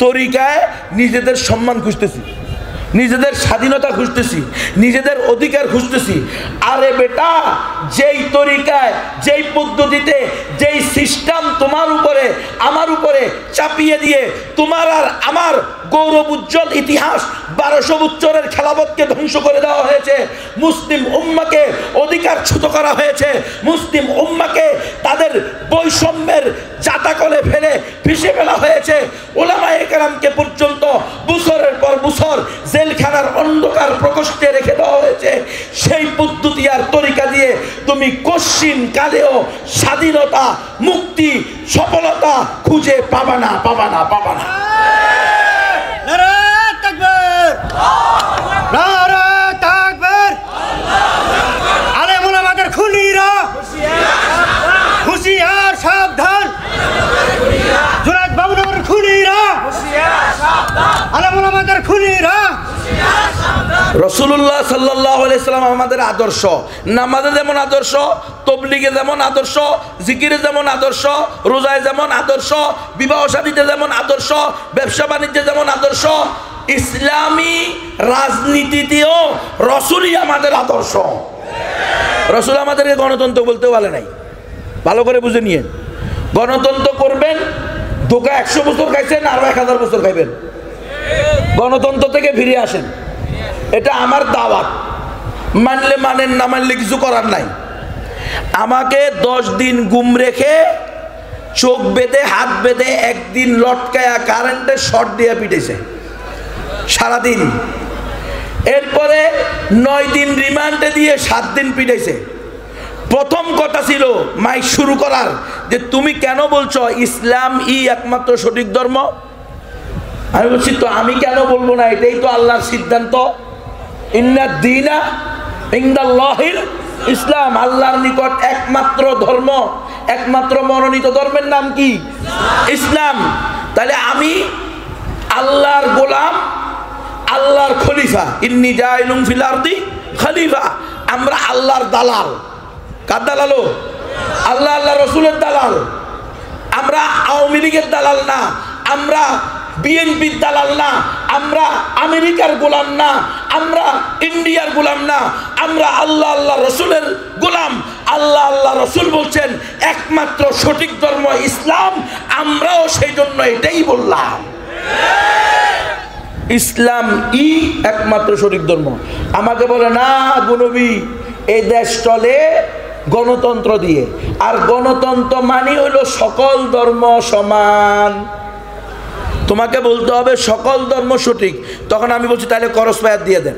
তরিকায় নিজেদের সম্মান খুঁজতেছি। নিজেদের স্বাধীনতা খুঁজতেছি, নিজেদের অধিকার খুঁজতেছি। আরে বেটা, যেই তরিকায়, যেই পদ্ধতিতে, যেই সিস্টেম তোমার উপরে আমার উপরে চাপিয়ে দিয়ে তোমার আর আমার গৌরব উজ্জ্বল ইতিহাস 1200 বছরের খেলাফতকে ধ্বংস করে দেওয়া হয়েছে, মুসলিম উম্মাকে অধিকারচ্যুত করা হয়েছে, মুসলিম উম্মাকে তাদের বৈষম্যের জাতাকলে ফেলে পিষে ফেলা হয়েছে, ওলামায়ে কেরামকে পর্যন্ত বছরের পর বছর জেলখানার অন্ধকার প্রকোষ্ঠে রেখে দেওয়া হয়েছে। সেই পদ্ধতি আর তরিকা দিয়ে তুমি কশ্চিন কালেও স্বাধীনতা, মুক্তি, সফলতা খুঁজে পাবা না, পাবা না, পাবা না। নারে তাকবীর, নারে তাকবীর। আলেম ওলামাদের খুনিরা হুঁশিয়ার সাবধান, জুনায়েদ বাবুনগরের খুনিরা আলেম ওলামাদের খুনিরা। রাসূলুল্লাহ সাল্লাল্লাহু আলাইহি সাল্লাম আমাদের আদর্শ, নামাজে যেমন আদর্শ, তবলিগে যেমন আদর্শ, জিকিরে যেমন আদর্শ, রোজায় যেমন আদর্শ, বিবাহ শাদীতে যেমন আদর্শ, ব্যবসা বাণিজ্যে যেমন আদর্শ, ইসলামী রাজনীতিতেও রাসূলই আমাদের আদর্শ। রাসূল আমাদেরকে গণতন্ত্র বলতে বলে নাই, ভালো করে বুঝে নিয়ে। গণতন্ত্র করবেন, ধোকা 100 বছর খাইছেন, আরো 1000 বছর খাইবেন। গণতন্ত্র থেকে ফিরে আসেন, এটা আমার দাওয়াত। মানলে মানেন, না মানলে কিছু করার নাই। আমাকে 10 দিন গুম রেখে, চোখ বেঁধে, হাত বেঁধে, একদিন লটকায়া কারেন্টের শর্ট দিয়ে পিটেছে সারাদিন। এরপরে 9 দিন রিমান্ডে দিয়ে 7 দিন পিটেছে। প্রথম কথা ছিল মাইক শুরু করার, যে তুমি কেন বলছো ইসলাম একমাত্র সঠিক ধর্ম? আমি বলছি তো আমি কেন বলবো না, এটাই তো আল্লাহর সিদ্ধান্ত। ইন্না দীনা ইনদাল্লাহিল ইসলাম, আল্লাহর নিকট একমাত্র ধর্ম, একমাত্র মনোনীত ধর্মের নাম কি? ইসলাম। তাহলে আমি আল্লাহর গোলাম, আল্লাহর খলিফা। ইন্নী জাইলুম ফিল আরদি খলিফা। আমরা আল্লাহর দালাল। কার দালাল? আল্লাহ, আল্লাহ রসুলের দালাল। আমরা আওয়ামী লীগের দালাল না, আমরা বিএনপির দালাল না, আমরা আমেরিকার গোলাম না, আমরা ইন্ডিয়ার গোলাম না, আমরা আল্লাহ, আল্লাহ রসুলের গোলাম। আল্লাহ, আল্লাহ রসুল বলছেন একমাত্র সঠিক ধর্ম ইসলাম, আমরাও সেই জন্য এটাই বললাম। ইসলাম একমাত্র সঠিক ধর্ম। আমাকে বলে না গুনবী, এই দেশ চলে গণতন্ত্র দিয়ে, আর গণতন্ত্র মানে হইল সকল ধর্ম সমান। তোমাকে বলতে হবে সকল ধর্ম সঠিক। তখন আমি বলছি তাহলে করস পায়াত দিয়ে দেন।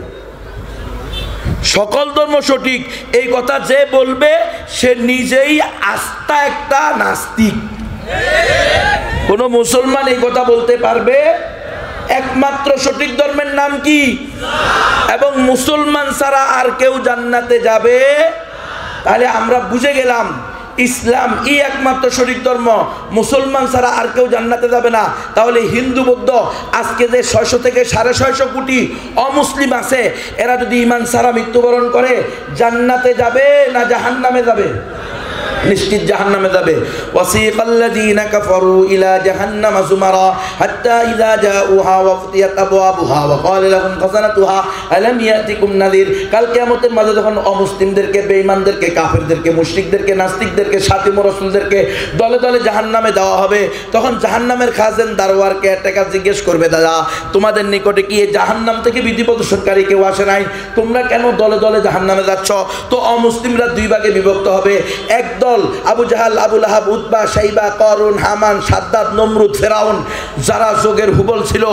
সকল ধর্ম সঠিক এই কথা যে বলবে সে নিজেই আস্থা একটা নাস্তিক। কোন মুসলমান এই কথা বলতে পারবে একমাত্র সঠিক ধর্মের নাম কি, এবং মুসলমান ছাড়া আর কেউ জান্নাতে যাবে? তাহলে আমরা বুঝে গেলাম ইসলাম একমাত্র সঠিক ধর্ম, মুসলমান ছাড়া আর কেউ জান্নাতে যাবে না। তাহলে হিন্দু বৌদ্ধ আজকে যে 600 থেকে 650 কোটি অমুসলিম আছে, এরা যদি ঈমান ছাড়া মৃত্যুবরণ করে জান্নাতে যাবে না জাহান্নামে যাবে? নিশ্চিত জাহান্নামে যাবে। ওয়াসিকাল্লাযীনা কাফারু ইলা জাহান্নামা যুমারা হাত্তা ইযা জাউহা ওয়া ফুতিয়াত আবওয়াবুহা ওয়া ক্বালা লাহুম খাযানাতুহা আলাম ইয়াতিকুম নাযীর। কাল কিয়ামতের মাঝে যখন অমুসলিমদেরকে, বেঈমানদেরকে, কাফেরদেরকে, মুশরিকদেরকে, নাস্তিকদেরকে, সাতিম রাসূলদেরকে দলে দলে জাহান্নামে দেওয়া হবে, তখন জাহান্নামের খাজেন দারোয়ারকে একটা জিজ্ঞেস করবে, দাদা তোমাদের নিকটে কি এই জাহান্নাম থেকে বিধি প্রদর্শনকারী কেউ আসে নাই? তোমরা কেন দলে দলে জাহান্নামে যাচ্ছ? তো অমুসলিমরা 2 ভাগে বিভক্ত হবে। একদল আবু জাহাল, আবু লাহাব, উতবা, শাইবা, করুন, হামান, সাদ্দাত, নমরুদ, ফেরাউন, যারা যোগের হুবল ছিল,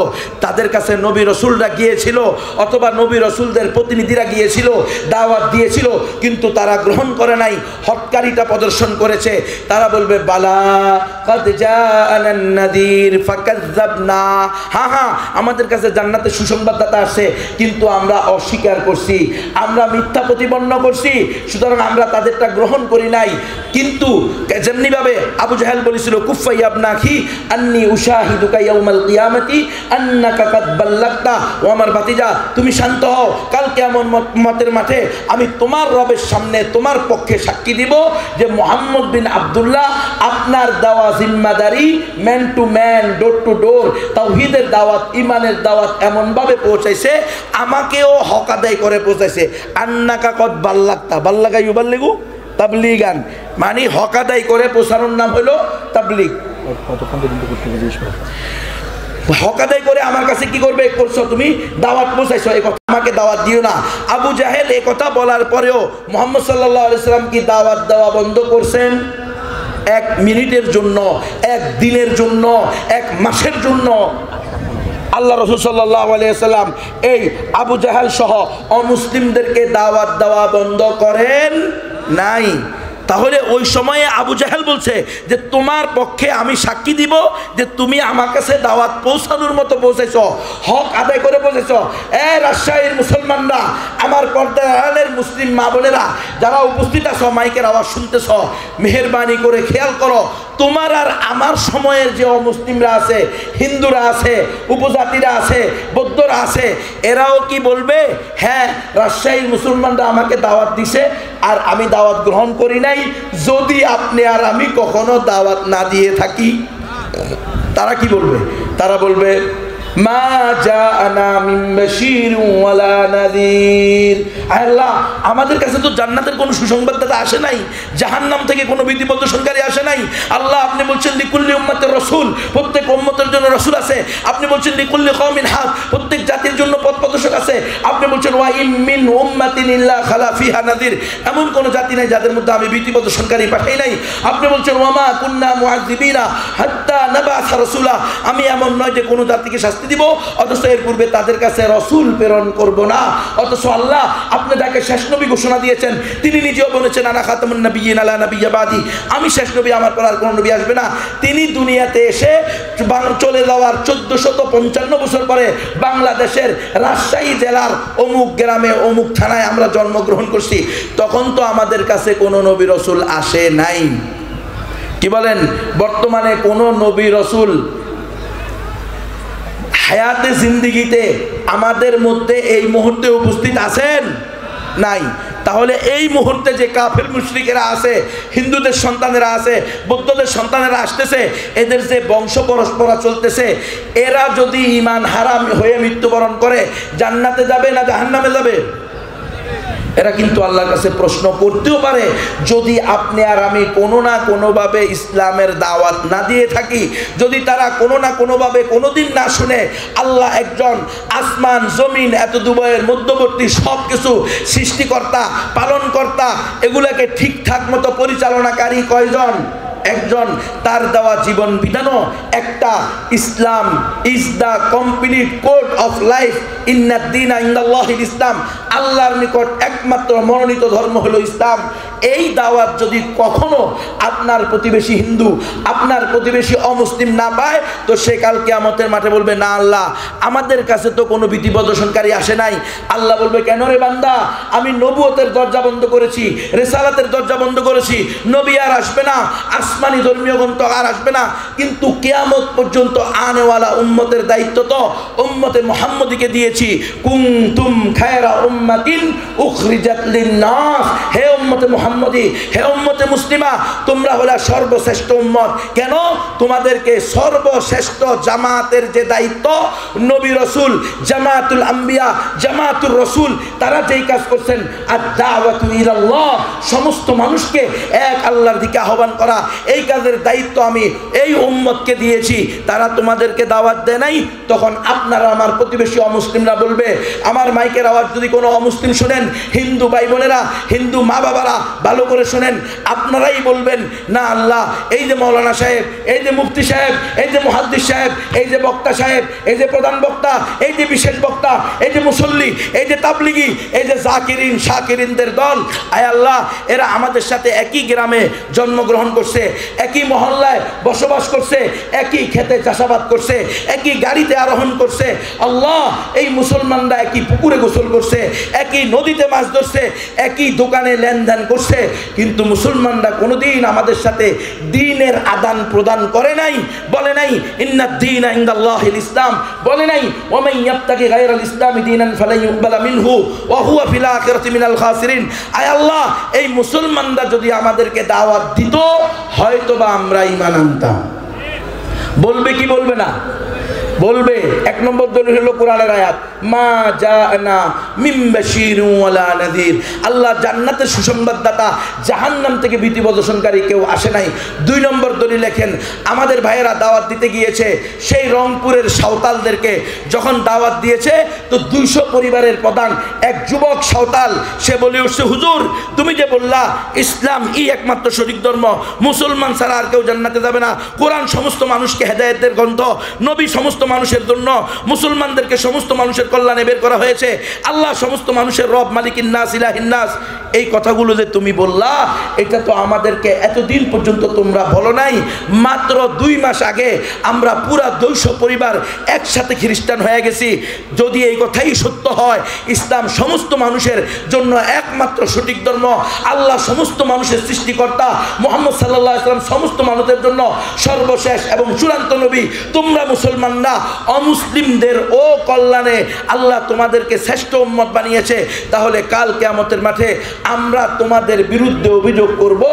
তাদের কাছে নবী রসুলরা গিয়েছিল, অথবা নবী রসুলদের প্রতিনিধিরা গিয়েছিল, দাওয়াত দিয়েছিল, কিন্তু তারা গ্রহণ করে নাই, হটকারিতা প্রদর্শন করেছে। তারা বলবে বালা কাদ জাআনান নাযীর ফাকাযযাবনা, হ্যাঁ হ্যাঁ আমাদের কাছে জান্নাতের সুসংবাদদাতা আসে, কিন্তু আমরা অস্বীকার করছি, আমরা মিথ্যা প্রতিপন্ন করছি, সুতরাং আমরা তাদেরটা গ্রহণ করি নাই। কিন্তু যেমনি ভাবে আবু জাহেল বলেছিল কুফা ইয়া ইবনা আখি আন্নী উশাহিদুকা ইয়াউমাল কিয়ামাতি আন্নাকা কাদ বাল্লাগতা, ও আমার ভাতিজা তুমি শান্ত হও, কাল কিয়ামতের মাঠে আমি তোমার রবের সামনে তোমার পক্ষে সাক্ষী দিব যে মুহাম্মদ বিন আব্দুল্লাহ আপনার দেওয়া জিম্মাদারি man to man, door to door তাওহীদের দাওয়াত, ইমানের দাওয়াত এমনভাবে পৌঁছাইছে, আমাকেও হক আদায় করে পৌঁছাইছে। আন্নাকা কদ বাল্লাগতা, বাল্লাগা ইউবাল্লিগু তাবলীগান, মানে হক আদায় করে পৌঁছানোর নাম হলো তাবলীগ। হক আদায় করে আমার কাছে কি করবে করছো তুমি, দাওয়াত পৌঁছাইছো, এই কথা আমাকে দাওয়াত দিও না। আবু জাহেল এই কথা বলার পরেও মুহাম্মদ সাল্লাল্লাহু আলাইহি সাল্লাম কি দাওয়াত দেওয়া বন্ধ করছেন? এক মিনিটের জন্য, এক দিনের জন্য, এক মাসের জন্য আল্লাহ রাসূল সাল্লাল্লাহু আলাইহি সাল্লাম এই আবু জাহেল সহ অমুসলিমদেরকে দাওয়াত দেওয়া বন্ধ করেন নাই। তাহলে ওই সময়ে আবু জাহেল বলছে যে তোমার পক্ষে আমি সাক্ষী দিব যে তুমি আমার কাছে দাওয়াত পৌঁছানোর মতো পৌঁছেছ, হক আদায় করে পৌঁছেছ। রাজশাহীর মুসলমানরা, আমার পর্দার আড়ালের মুসলিম মা বোনেরা যারা উপস্থিত আছো, মাইকের আওয়াজ শুনতেছ, মেহেরবানি করে খেয়াল করো, তোমার আর আমার সময়ের যে অমুসলিমরা আছে, হিন্দুরা আছে, উপজাতিরা আছে, বৌদ্ধরা আছে, এরাও কি বলবে হ্যাঁ রাজশাহীর মুসলমানরা আমাকে দাওয়াত দিছে আর আমি দাওয়াত গ্রহণ করি নাই, যদি আপনি আর আমি কখনো দাওয়াত না দিয়ে থাকি? তারা কি বলবে? তারা বলবে মা জাআনা মিন বাশীর ওয়ালা নাযীর। আল্লাহ, আমাদের কাছে তো জান্নাতের কোনো সুসংবাদদাতা আসে নাই, জাহান্নাম থেকে কোনো ভীতি প্রদর্শনকারী আসে নাই। আল্লাহ, আপনি বলছেন লিকুল্লি উম্মাতির রাসূল, প্রত্যেক উম্মতের জন্য রাসূল আছে। আপনি বলছেন লিকুল্লি কওমিন হাদ, প্রত্যেক জাতির জন্য পথ প্রদর্শক আছে। আপনি বলছেন ওয়া ইম মিন উম্মাতিন ইল্লা খালা ফিহা নাযীর, এমন কোন জাতি নাই যাদের মধ্যে আমি ভীতি প্রদর্শনকারী পাঠাই নাই। আপনি বলছেন ওয়া মা কুন্না মুআযিবিনা হাত্তা নাবাসা রাসূলা, আমি এমন নয় যে কোনো জাতিকে শাস্তি দিব অথচ এর পূর্বে তাদের কাছে রাসূল প্রেরণ করব না। অথচ আল্লাহ আপনি যাকে শেষ নবী ঘোষণা দিয়েছেন, তিনি নিজেও বলেছেন আনা খাতামুন নাবিয়্যিন লা নাবিয়্যা বাদি, আমি শেষ নবী, আমার পর আর কোনো নবী আসবে না। তিনি দুনিয়াতে এসে চলে যাওয়ার 1455 বছর পরে বাংলাদেশের রাজশাহী জেলার অমুক গ্রামে অমুক থানায় আমরা জন্মগ্রহণ করছি, তখন তো আমাদের কাছে কোনো নবী রাসূল আসে নাই। কি বলেন? বর্তমানে কোনো নবী রাসূল হায়াতে জিন্দিগিতে আমাদের মধ্যে এই মুহূর্তে উপস্থিত আছেন? নাই। তাহলে এই মুহূর্তে যে কাফের মুশরিকেরা আছে, হিন্দুদের সন্তানেরা আছে, বৌদ্ধদের সন্তানেরা আসতেছে, এদের যে বংশ পরস্পরা চলতেছে, এরা যদি ঈমান হারাম হয়ে মৃত্যুবরণ করে জান্নাতে যাবে না জাহান্নামে যাবে? এরা কিন্তু আল্লাহর কাছে প্রশ্ন করতেও পারে, যদি আপনি আর আমি কোনো না কোনোভাবে ইসলামের দাওয়াত না দিয়ে থাকি, যদি তারা কোনো না কোনোভাবে কোনোদিন না শুনে আল্লাহ একজন, আসমান জমিন এত দুবয়ের মধ্যবর্তী সব কিছু সৃষ্টিকর্তা, পালনকর্তা, এগুলাকে ঠিকঠাক মতো পরিচালনাকারী কয়জন? একজন। তার দেওয়া জীবন বিধানও একটা। Islam is the complete code of life, ইন্নাদ দীনা ইনদাল্লাহিল ইসলাম, আল্লাহর নিকট একমাত্র মনোনীত ধর্ম হলো ইসলাম। এই দাওয়াত যদি কখনো আপনার প্রতিবেশী হিন্দু, আপনার প্রতিবেশী অমুসলিম না পায়, তো সে কাল কিয়ামতের মাঠে বলবে না আল্লাহ, আমাদের কাছে তো কোনো ভীতি প্রদর্শনকারী আসে নাই। আল্লাহ বলবে কেন রে বান্দা, আমি নবুয়তের দরজা বন্ধ করেছি, রিসালাতের দরজা বন্ধ করেছি, নবী আর আসবে না, আসমানি ধর্মীয় গ্রন্থ আর আসবে না, কিন্তু কিয়ামত পর্যন্ত আনেওয়ালা উম্মতের দায়িত্ব তো উম্মতে মুহাম্মদীকে দিয়েছি। কুনতুম খায়রা উম্মাতিন উখরিজাত লিন-নাস, হে উম্মতে মুহাম্মদী, হে উম্মতে মুসলিমা, তোমরা হলে সর্বশ্রেষ্ঠ উম্মত। কেন? তোমাদেরকে সর্বশ্রেষ্ঠ জামাতের যে দায়িত্ব, নবী রাসূল, জামাতুল আম্বিয়া, জামাতুর রাসূল, তারা যেই কাজ করছেন, আদ-দাওয়াতু ইলাল্লাহ, সমস্ত মানুষকে এক আল্লাহর দিকে আহ্বান করা, এই কাজের দায়িত্ব আমি এই উম্মতকে দিয়েছি। তারা তোমাদেরকে দাওয়াত দেয় নাই, তখন আপনারা আমার প্রতিবেশী অমুসলিমরা বলবে, আমার মাইকের আওয়াজ যদি কোনো অমুসলিম শুনেন, হিন্দু ভাই বোনেরা, হিন্দু মা বাবারা ভালো করে শুনেন, আপনারাই বলবেন না আল্লাহ, এই যে মৌলানা সাহেব, এই যে মুফতি সাহেব, এই যে মুহাদ্দিস সাহেব, এই যে বক্তা সাহেব, এই যে প্রধান বক্তা, এই যে বিশেষ বক্তা, এই যে মুসল্লি, এই যে তাবলিগি, এই যে জাকিরিন শাকিরিনদের দল, আয় আল্লাহ, এরা আমাদের সাথে একই গ্রামে জন্মগ্রহণ করছে, একই মহল্লায় বসবাস করছে, একই খেতে চাষাবাদ করছে, একই গাড়িতে আরোহণ করছে। আল্লাহ, এই মুসলমানরা একই পুকুরে গোসল করছে, একই নদীতে মাছ ধরছে, একই দোকানে লেনদেন করছে, করছে, কিন্তু মুসলমানরা কোনোদিন আমাদের সাথে দ্বীনের আদান প্রদান করে নাই, বলে নাই ইন্নাদ-দীনা ইনদাল্লাহিল ইসলাম, বলে নাই ওয়া মান ইয়াবতাগি গায়রাল ইসলামি দীনান ফালান ইউকবালা মিনহু ওয়া হুয়া ফিল আখিরাতি মিনাল খাসিরিন। আয় আল্লাহ, এই মুসলমানরা যদি আমাদেরকে দাওয়াত দিত হয়তোবা আমরা ঈমান আনতাম। বলবে কি বলবে না? বলবে। এক নম্বর দলিল হলো কোরআনের আয়াত, মা জাআনা মিন বাশীরিন ওয়ালা নাযীর। আল্লাহ জান্নাতের সুসংবাদদাতা, জাহান্নাম থেকে ভীতি প্রদর্শনকারী কেউ আসে নাই। দুই নম্বর দলিল লেখেন, আমাদের ভাইয়েরা দাওয়াত দিতে গিয়েছে, সেই রংপুরের সাঁওতালদেরকে যখন দাওয়াত দিয়েছে তো 200 পরিবারের প্রধান এক যুবক সাঁওতাল, সে বলে উঠছে, হুজুর তুমি যে বললা ইসলাম একমাত্র সঠিক ধর্ম, মুসলমান ছাড়া আর কেউ জান্নাতে যাবে না, কোরআন সমস্ত মানুষকে হেদায়েতের গ্রন্থ, নবী সমস্ত মানুষের জন্য, মুসলমানদেরকে সমস্ত মানুষের কল্যাণে বের করা হয়েছে, আল্লাহ সমস্ত মানুষের রব, মালিকিন নাস, ইলাহিন নাস, এই কথাগুলো যে তুমি বললা এটা তো আমাদেরকে এতদিন পর্যন্ত তোমরা বলো নাই। মাত্র 2 মাস আগে আমরা পুরা 200 পরিবার একসাথে খ্রিস্টান হয়ে গেছি। যদি এই কথাই সত্য হয়, ইসলাম সমস্ত মানুষের জন্য একমাত্র সঠিক ধর্ম, আল্লাহ সমস্ত মানুষের সৃষ্টিকর্তা, মুহাম্মদ সাল্লাল্লাহু আলাইহি ওয়াসাল্লাম সমস্ত মানুষের জন্য সর্বশেষ এবং চূড়ান্ত নবী, তোমরা মুসলমানরা অমুসলিমদের ও কল্যাণে আল্লাহ তোমাদেরকে শ্রেষ্ঠ উম্মত বানিয়েছে, তাহলে কাল কিয়ামতের মাঠে আমরা তোমাদের বিরুদ্ধে অভিযোগ করব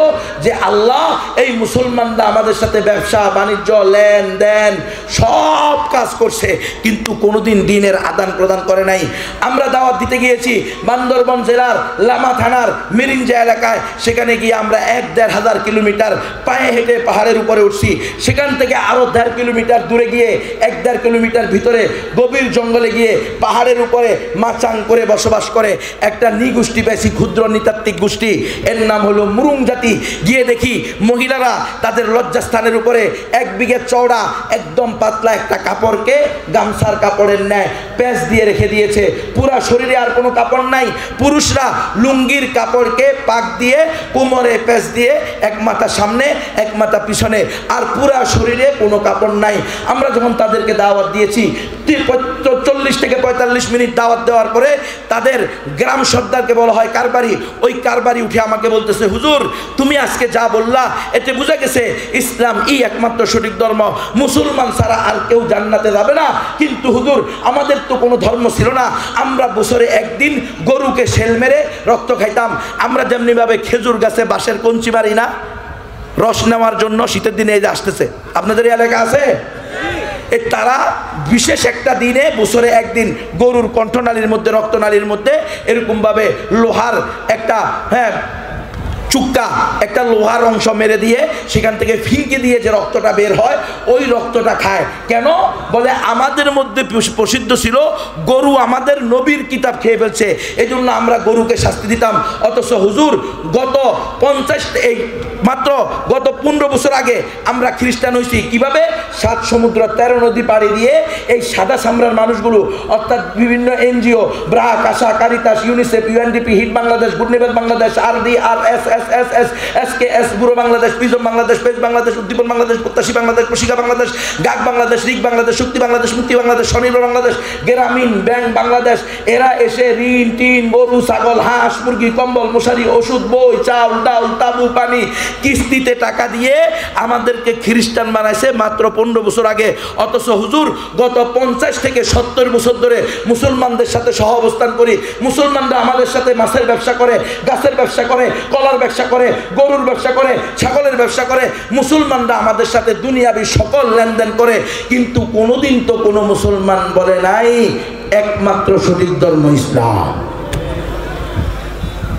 যে আল্লাহ এই মুসলমানরা আমাদের সাথে ব্যবসা বাণিজ্য লেনদেন সব কাজ করছে, কিন্তু কোনোদিন দ্বীনের আদান প্রদান করে নাই। আমরা দাওয়াত দিতে গিয়েছি বান্দরবান জেলার লামা থানার মিরিঞ্জা এলাকায়, সেখানে গিয়ে আমরা 1-1.5 হাজার কিলোমিটার পায়ে হেঁটে পাহাড়ের উপরে উঠছি, সেখান থেকে আরও 1.5 কিলোমিটার দূরে গিয়ে 1-1.5 কিলোমিটার ভিতরে গভীর জঙ্গলে গিয়ে পাহাড়ের উপরে মাচাং করে বসবাস করে একটা নৃগোষ্ঠী পেয়েছি, ক্ষুদ্র নৃতাত্ত্বিক গোষ্ঠী, এর নাম হলো মুরুং জাতি। গিয়ে দেখি মহিলারা তাদের লজ্জাস্থানের উপরে 1 বিঘে চওড়া একদম পাতলা একটা কাপড়কে গামছার কাপড়ের ন্যায় প্যাঁচ দিয়ে রেখে দিয়েছে, পুরা শরীরে আর কোনো কাপড় নাই। পুরুষরা লুঙ্গির কাপড়কে পাক দিয়ে কোমরে প্যাঁচ দিয়ে, এক মাথা সামনে এক মাথা পিছনে, আর পুরা শরীরে কোনো কাপড় নাই। আমরা যখন তাদেরকে দাওয়াত দিয়েছি 40 থেকে 45 মিনিট দাওয়াত দেওয়ার পরে তাদের গ্রাম সর্দারকে বলা হয় কারবারি, ওই কারবারি উঠে আমাকে বলতেছে, হুজুর তুমি আজকে যা বললা এতে বোঝা গেছে ইসলাম একমাত্র সঠিক ধর্ম, মুসলমান ছাড়া আর কেউ জান্নাতে যাবে না, কিন্তু হুজুর আমাদের তো কোনো ধর্ম ছিল না, আমরা বছরে একদিন গরুকে শেল মেরে রক্ত খাইতাম, আমরা যেমনিভাবে খেজুর গাছে বাঁশের কঞ্চি মারি না রস নেওয়ার জন্য, শীতের দিনে এই যে আসতেছে, আপনাদের এই এলাকা আছে, তারা বিশেষ একটা দিনে বছরে একদিন গরুর কণ্ঠনালীর মধ্যে, রক্তনালীর মধ্যে এরকমভাবে লোহার একটা চুক্কা, একটা লোহার অংশ মেরে দিয়ে সেখান থেকে ফিঙ্কে দিয়ে যে রক্তটা বের হয় ওই রক্তটা খায়। কেন? বলে আমাদের মধ্যে প্রসিদ্ধ ছিল গরু আমাদের নবীর কিতাব খেয়ে ফেলছে, এই জন্য আমরা গরুকে শাস্তি দিতাম। অথচ হুজুর গত 15 বছর আগে আমরা খ্রিস্টান হয়েছি। কিভাবে? 7 সমুদ্র 13 নদী পাড়ি দিয়ে এই সাদা সামরার মানুষগুলো, অর্থাৎ বিভিন্ন NGO, BRAC, Asha, Caritas, UNICEF, UNDP, HEED Bangladesh, good news Bangladesh, RD, RS, SKS, bureau Bangladesh, prism Bangladesh, page Bangladesh, Uddipan Bangladesh, Prottashi Bangladesh, Proshika Bangladesh, গাক Bangladesh, রিক বাংলাদেশ, শক্তি বাংলাদেশ, মুক্তি বাংলাদেশ, স্বনির্ভর বাংলাদেশ, গ্রামীণ ব্যাংক বাংলাদেশ, এরা এসে ঋণ, টিন, গরু, ছাগল, হাঁস, মুরগি, কম্বল, মশারি, ওষুধ, বই, চাউল, ডাউল, তাবু, পানি কিস্তিতে টাকা দিয়ে আমাদেরকে খ্রিস্টান বানাইছে মাত্র 15 বছর আগে। অথচ হুজুর গত 50 থেকে 70 বছর ধরে মুসলমানদের সাথে সহ অবস্থান করি। মুসলমানরা আমাদের সাথে মাছের ব্যবসা করে, গাছের ব্যবসা করে, কলার ব্যবসা করে, গরুর ব্যবসা করে, ছাগলের ব্যবসা করে, মুসলমানরা আমাদের সাথে দুনিয়াবি সকল লেনদেন করে, কিন্তু কোনোদিন তো কোনো মুসলমান বলে নাই একমাত্র সঠিক ধর্ম ইসলাম।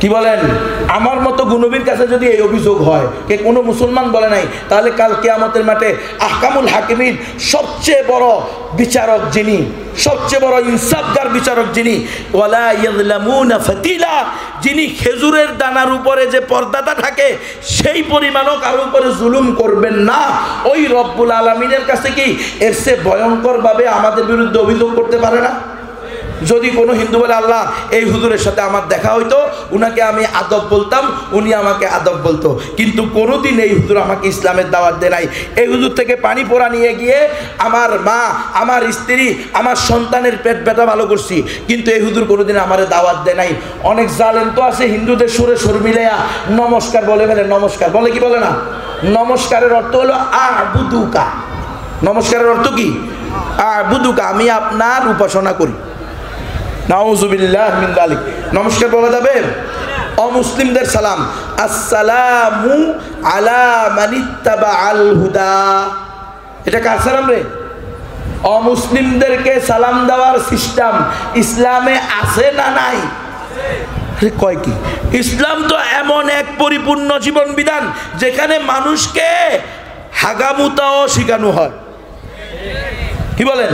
কি বলেন? আমার মতো গুনবীর কাছে যদি এই অভিযোগ হয় কে কোনো মুসলমান বলে নাই, তাহলে কাল কিয়ামতের মাঠে আহকামুল হাকিমিন, সবচেয়ে বড় বিচারক যিনি, সবচেয়ে বড় ইনসাফগার বিচারক যিনি, ওয়ালা ইয়াযলামুনা ফাতিলা, যিনি খেজুরের দানার উপরে যে পর্দাটা থাকে সেই পরিমাণও কারো উপরে জুলুম করবেন না, ওই রব্বুল আলামিনের কাছে কি এর চেয়ে ভয়ঙ্করভাবে আমাদের বিরুদ্ধে অভিযোগ করতে পারে না? যদি কোনো হিন্দু বলে আল্লাহ এই হুজুরের সাথে আমার দেখা হইতো, উনাকে আমি আদব বলতাম, উনি আমাকে আদব বলতো, কিন্তু কোনোদিন এই হুজুর আমাকে ইসলামের দাওয়াত দেয় নাই। এই হুজুর থেকে পানি পোড়া নিয়ে গিয়ে আমার মা, আমার স্ত্রী, আমার সন্তানের পেট ব্যথা ভালো করছি, কিন্তু এই হুজুর কোনোদিন আমারে দাওয়াত দেয় নাই। অনেক জালেম তো আছে হিন্দুদের সুরে সুর মিলাইয়া নমস্কার বলে ফেলে। নমস্কার বলে কি বলে না? নমস্কারের অর্থ হলো আবুদুকা। নমস্কারের অর্থ কি? আবুদুকা, আমি আপনার উপাসনা করি। নাউজুবিল্লাহ মিন যালিক। নমস্কার বলা যাবে? অমুসলিমদের সালাম, আসসালামু আলা মানিত্তাবা আল হুদা। এটা কার সালাম রে? অমুসলিমদেরকে সালাম দেওয়ার সিস্টেম ইসলামে আছে না নাই? কয় কি? ইসলাম তো এমন এক পরিপূর্ণ জীবন বিধান যেখানে মানুষকে হাগামুতাও শেখানো হয়। কি বলেন?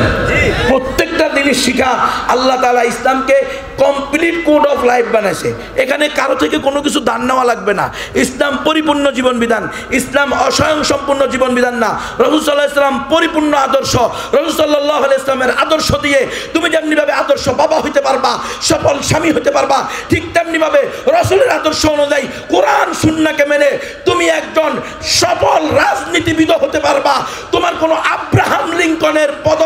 প্রত্যেকটা জিনিস শিখা। আল্লাহ তাআলা ইসলামকে কমপ্লিট কোড অফ লাইফ বানাইছে। এখানে কারো থেকে কোনো কিছু দান নেওয়া লাগবে না। ইসলাম পরিপূর্ণ জীবন বিধান। ইসলাম অস্বয়ং সম্পূর্ণ জীবন বিধান না। রাসূল সাল্লাল্লাহু আলাইহি ওয়াসাল্লাম পরিপূর্ণ আদর্শ। রাসূল সাল্লাল্লাহু আলাইহি ওয়াসাল্লামের আদর্শ দিয়ে তুমি যেমনিভাবে আদর্শ বাবা হইতে পারবা, সফল স্বামী হতে পারবা, ঠিক তেমনিভাবে রাসূলের আদর্শ অনুযায়ী কোরআন সুন্নাহকে মেনে তুমি একজন সফল রাজনীতিবিদ হতে পারবা। তোমার কোনো আব্রাহাম লিঙ্কনের পদ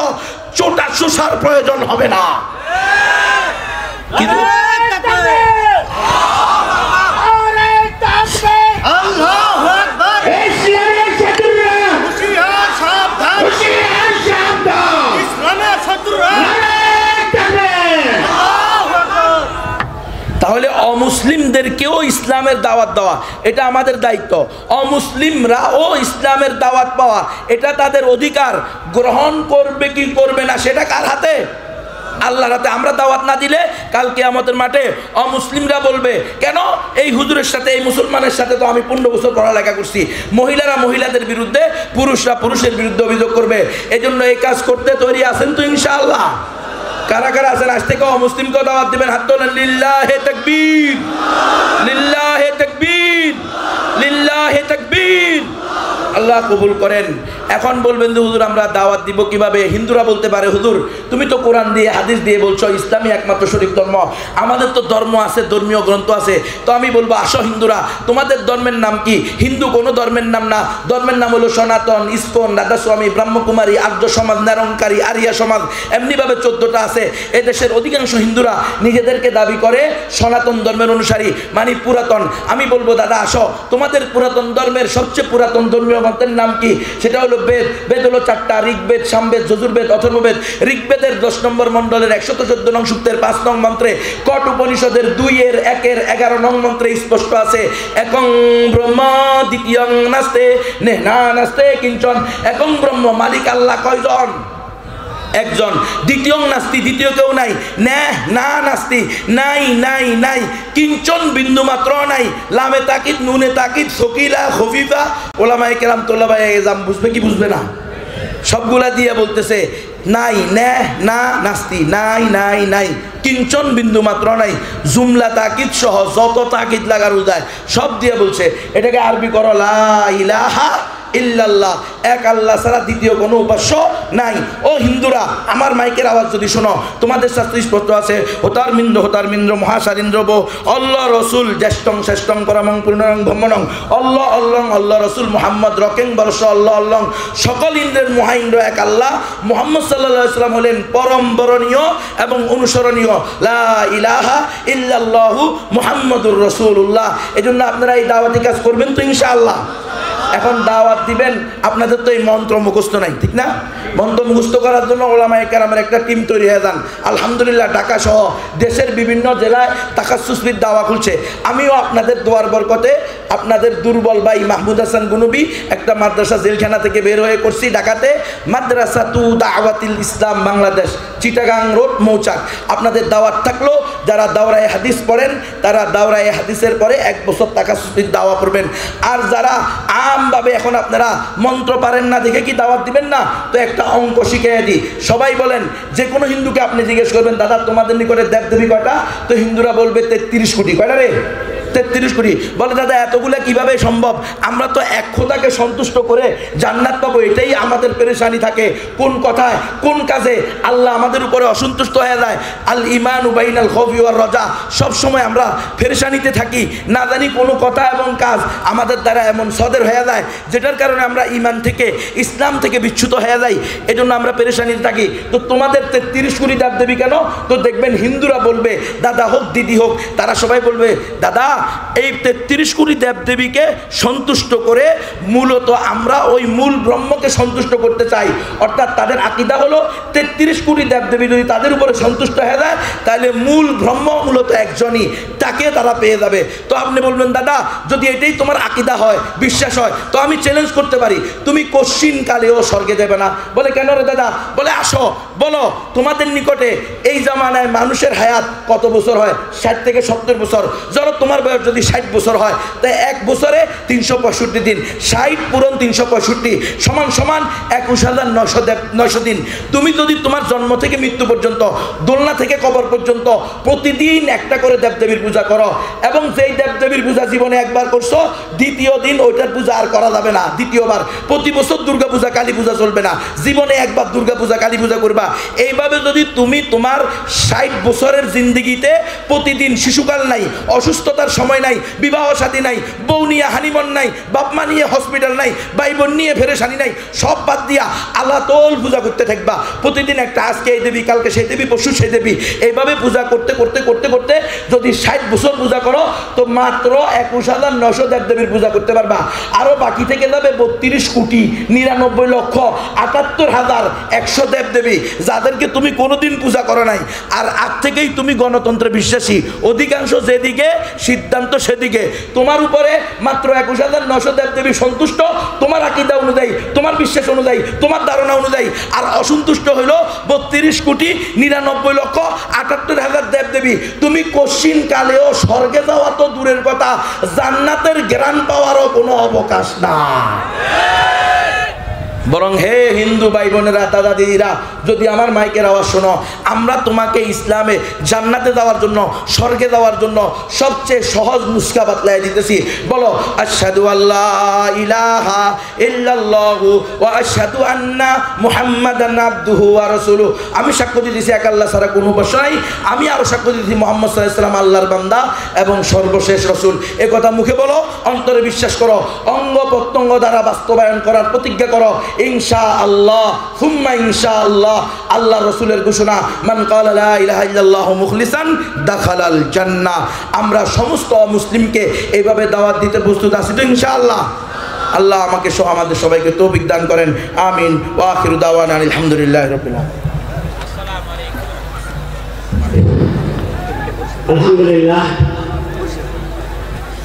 চোটা সুসার প্রয়োজন হবে না। কিন্তু আল্লাহু আকবার। ইসলামের শত্রুরা হুঁশিয়ার, সাবধান। হুঁশিয়ার, সাবধান। ইসলামের শত্রুরা আল্লাহু আকবার। তাহলে অমুসলিমদেরকেও ইসলামের দাওয়াত দেওয়া এটা আমাদের দায়িত্ব। অমুসলিমরাও ইসলামের দাওয়াত পাওয়া এটা তাদের অধিকার। গ্রহণ করবে কি করবে না সেটা কার হাতে? আল্লাহর হাতে। আমরা দাওয়াত না দিলে কাল কিয়ামতের মাঠে অমুসলিমরা বলবে, কেন এই হুজুরের সাথে, এই মুসলমানের সাথে তো আমি 15 বছর পড়ালেখা করছি। মহিলারা মহিলাদের বিরুদ্ধে, পুরুষরা পুরুষের বিরুদ্ধে অভিযোগ করবে। এজন্য এই কাজ করতে তৈরি আছেন তো ইনশাআল্লাহ? কারা কারা আছেন আজ থেকে অমুসলিমকে দাওয়াত দিবেন? হাত তোলেন। লিল্লাহে তাকবীর, লিল্লাহে তাকবীর, লিল্লাহে তাকবীর। আল্লাহ কবুল করেন। এখন বলবেন যে হুজুর আমরা দাওয়াত দিব কিভাবে? হিন্দুরা বলতে পারে হুজুর তুমি তো কোরআন দিয়ে হাদিস দিয়ে বলছো ইসলামই একমাত্র সঠিক ধর্ম, আমাদের তো ধর্ম আছে, ধর্মীয় গ্রন্থ আছে। তো আমি বলবো আসো হিন্দুরা, তোমাদের ধর্মের নাম কি? হিন্দু কোনো ধর্মের নাম না, ধর্মের নাম হলো সনাতন, ইস্কন, রাধাস্বামী, ব্রহ্মকুমারী, আর্য সমাজ, নিরঙ্কারী, আরিয়া সমাজ, এমনিভাবে 14টা আছে। এদেশের অধিকাংশ হিন্দুরা নিজেদেরকে দাবি করে সনাতন ধর্মের অনুসারী, মানে পুরাতন। আমি বলবো দাদা আসো, তোমাদের পুরাতন ধর্মের সবচেয়ে পুরাতন ধর্মীয় গ্রন্থের নাম কি? সেটা হলো বেদ। বেদ হলো 4টা, ঋগ্বেদ, সামবেদ, যজুর্বেদ, অথর্ববেদ। ঋগ্বেদের 10 নম্বর মণ্ডলের 114 নং সূক্তের 5 নং মন্ত্রে, কট উপনিষদের 2-1-এর 11 নং মন্ত্রে স্পষ্ট আছে, একং ব্রহ্ম দ্বিতীয়ং নাস্তে নেহনা নাস্তে কিঞ্চন। একং ব্রহ্ম, মালিক আল্লাহ কয়জন? একজন। দ্বিতীয় নাস্তি, দ্বিতীয় কেউ নাই। না নাস্তি, নাই নাই নাই, কিঞ্চন বিন্দু মাত্র নাই। লামে তাকিদ, নুনে তাকিদ, সকিলা, খফিফা, ওলামায়ে কেরাম, তোলাবায়ে এজাম, বুঝবে কি বুঝবে না? সবগুলা দিয়ে বলতেছে নাই, না নাস্তি, নাই নাই নাই, কিঞ্চন বিন্দু মাত্র নাই। জুমলা তাকিদ সহ যত তাকিদ লাগানো যায় সব দিয়ে বলছে। এটাকে আরবি করো, লা ইলাহা ইল্লাল্লাহ, এক আল্লাহ ছাড়া দ্বিতীয় কোনো উপাস্য নাই। ও হিন্দুরা, আমার মাইকের আওয়াজ যদি শোনো, তোমাদের শাস্ত্রে স্পষ্ট আছে, হোতার মিন্দ্র মহাসারিন্দ্র বো অল্লাহ রসুল জ্যেষ্ঠং শ্রেষ্ঠং পরমং পূর্ণরং ব্রহ্মণং অল্লাহ অল্লং অল্লাহ রসুল মুহাম্মদ রকেং বর্ষ আল্লাহ অল্লং। সকল ইন্দ্রের মহাইন্দ্র এক আল্লাহ। মুহাম্মদ সাল্লাল্লাহু আলাইহি ওয়াসাল্লাম হলেন পরম বরণীয় এবং অনুসরণীয়। লা ইলাহা ইল্লাল্লাহু মুহাম্মাদুর রাসূলুল্লাহ। এজন্য আপনারা এই দাওয়াতি কাজ করবেন তো ইনশাআল্লাহ? এখন দাওয়াত দিবেন, আপনাদের তো এই মন্ত্র মুখস্থ নাই, ঠিক না? মন্ত্র মুখস্থ করার জন্য ওলামায়ে কেরামের একটা টিম তৈরি হয়ে যান। আলহামদুলিল্লাহ ঢাকা সহ দেশের বিভিন্ন জেলায় তাকাসসুসবিদ দাওয়া খুলছে। আমিও আপনাদের দোয়ার বরকতে আপনাদের দুর্বল ভাই মাহমুদ হাসান গুনবি একটা মাদ্রাসা জেলখানা থেকে বের হয়ে করছি ঢাকাতে, মাদ্রাসাতু দাওয়াতিল ইসলাম বাংলাদেশ, চিটাগাং রোড, মৌচাক। আপনাদের দাওয়াত থাকলো, যারা দাওরায়ে হাদিস পড়েন তারা দাওরায়ে হাদিসের পরে 1 বছর তাকাসসুসবিদ দাওয়া করবেন। আর যারা আমভাবে এখন আপনারা মন্ত্র পারেন না দেখে কি দাওয়াত দিবেন না? তো একটা অঙ্ক শিখিয়ে দিই। সবাই বলেন, যে কোনো হিন্দুকে আপনি জিজ্ঞেস করবেন দাদা তোমাদের নিকটে দেবদেবী কয়টা? তো হিন্দুরা বলবে 33 কোটি। কয়টা রে? 33 কোটি। বলে দাদা এতগুলো কিভাবে সম্ভব? আমরা তো এক খোদাকে সন্তুষ্ট করে জান্নাত পাবো, এটাই আমাদের পেরেশানি থাকে। কোন কথায় কোন কাজে আল্লাহ আমাদের উপরে অসন্তুষ্ট হয়ে যায়। আল ইমান বাইনাল খৌফি ওয়ার রজা, সবসময় আমরা পেরেশানিতে থাকি, না জানি কোনো কথা এবং কাজ আমাদের দ্বারা এমন সদের হয়ে যায় যেটার কারণে আমরা ইমান থেকে ইসলাম থেকে বিচ্যুত হয়ে যাই, এজন্য আমরা পেরেশানিতে থাকি। তো তোমাদের 33 কোটি দেবদেবী কেন? তো দেখবেন হিন্দুরা বলবে, দাদা হোক দিদি হোক, তারা সবাই বলবে দাদা এই 33 কোটি দেবদেবীকে সন্তুষ্ট করে মূলত আমরা ওই মূল ব্রহ্মকে সন্তুষ্ট করতে চাই। অর্থাৎ তাদের আকীদা হলো 33 কোটি দেবদেবী যদি তাদের উপরে সন্তুষ্ট হয়ে যায় তাহলে মূল ব্রহ্ম মূলত একজনই, তাকে তারা পেয়ে যাবে। তো আপনি বলবেন দাদা যদি এটাই তোমার আকীদা হয়, বিশ্বাস হয়, তো আমি চ্যালেঞ্জ করতে পারি, তুমি কোশ্চিন কালেও স্বর্গে যাবে না। বলে কেন রে দাদা? বলে আসো বলো তোমাদের নিকটে এই জামানায় মানুষের হায়াত কত বছর হয়? 60 থেকে 70 বছর। ধরো তোমার বয়স যদি 60 বছর হয়, তাই এক বছরে 365 দিন, 60 পূরণ 365 সমান সমান 21,900 দিন। তুমি যদি তোমার জন্ম থেকে মৃত্যু পর্যন্ত, দোলনা থেকে কবর পর্যন্ত প্রতিদিন একটা করে দেবদেবীর পূজা করো, এবং যেই দেবদেবীর পূজা জীবনে একবার করছো, দ্বিতীয় দিন ওইটার পূজা আর করা যাবে না। দ্বিতীয়বার প্রতি বছর দুর্গা পূজা কালী পূজা চলবে না, জীবনে একবার দুর্গা পূজা কালী পূজা করবা। এইভাবে যদি তুমি তোমার 60 বছরের জিন্দিগিতে প্রতিদিন, শিশুকাল নাই, অসুস্থতার সময় নাই, বিবাহ শাদী নাই, বউ নিয়ে হানিমন নাই, বাপ মা নিয়ে হসপিটাল নাই, ভাই বোন নিয়ে ফেরেশানি নাই, সব বাদ দিয়া আল্লাহতোল পূজা করতে থাকবা। প্রতিদিন একটা, আজকে এই দেবী, কালকে সেই দেবী, পরশু সেই দেবী, এইভাবে পূজা করতে করতে করতে করতে যদি 60 বছর পূজা করো তো মাত্র 21,900 দেবদেবীর পূজা করতে পারবা। আরও বাকি থেকে যাবে 32 কোটি 99 লক্ষ 78,100 দেবদেবী, যাদেরকে তুমি কোনোদিন পূজা করো নাই। আর আগ থেকেই তুমি গণতন্ত্রে বিশ্বাসী, অধিকাংশ যেদিকে সিদ্ধান্ত সেদিকে। তোমার উপরে মাত্র 21,900 দেবদেবী সন্তুষ্ট তোমার আকীদা অনুযায়ী, তোমার বিশ্বাস অনুযায়ী, তোমার ধারণা অনুযায়ী। আর অসন্তুষ্ট হইল 32 কোটি 99 লক্ষ 78,000 দেবদেবী। তুমি কোশ্চিন কালেও স্বর্গে যাওয়া তো দূরের কথা, জান্নাতের জ্ঞান পাওয়ারও কোনো অবকাশ না। বরং হে হিন্দু ভাই বোনেরা, দাদা দিদিরা, যদি আমার মাইকের আওয়াজ শোনো, আমরা তোমাকে ইসলামে জান্নাতে যাওয়ার জন্য, স্বর্গে যাওয়ার জন্য সবচেয়ে সহজ নুসখা বাতলাই দিতেছি। বলো আশহাদু আল্লাহ ইলাহা ইল্লাল্লাহু ওয়া আশহাদু আন্না মুহাম্মাদান আবদুহু ওয়া রাসূলুহু। আমি সাক্ষ্য দিতেছি এক আল্লাহ ছাড়া কোনো উপাস্য নাই, আমি আরো সাক্ষ্য দিতেছি মুহাম্মদ সাল্লাল্লাহু আলাইহি ওয়াসাল্লাম আল্লাহর বান্দা এবং সর্বশেষ রাসূল। এ কথা মুখে বলো, অন্তরে বিশ্বাস করো, অঙ্গ প্রত্যঙ্গ দ্বারা বাস্তবায়ন করার প্রতিজ্ঞা করো। ইনশাআল্লাহ সুম্মা ইনশাআল্লাহ। আল্লাহ রাসূলের ঘোষণা, মান ক্বালা লা ইলাহা ইল্লাল্লাহু মুখলিসান দাখালাল জান্নাহ। আমরা সমস্ত মুসলিমকে এইভাবে দাওয়াত দিতে প্রস্তুত আছি তো ইনশাআল্লাহ। আল্লাহ আমাকে সহ আমাদের সবাইকে তৌফিক দান করেন, আমিন। ওয়া আখিরু দাওয়ানা আলহামদুলিল্লাহি রাব্বিল আলামিন। আলহামদুলিল্লাহ,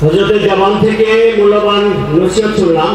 হযরতের জবান থেকে মূল্যবান নসিহত শুনলাম।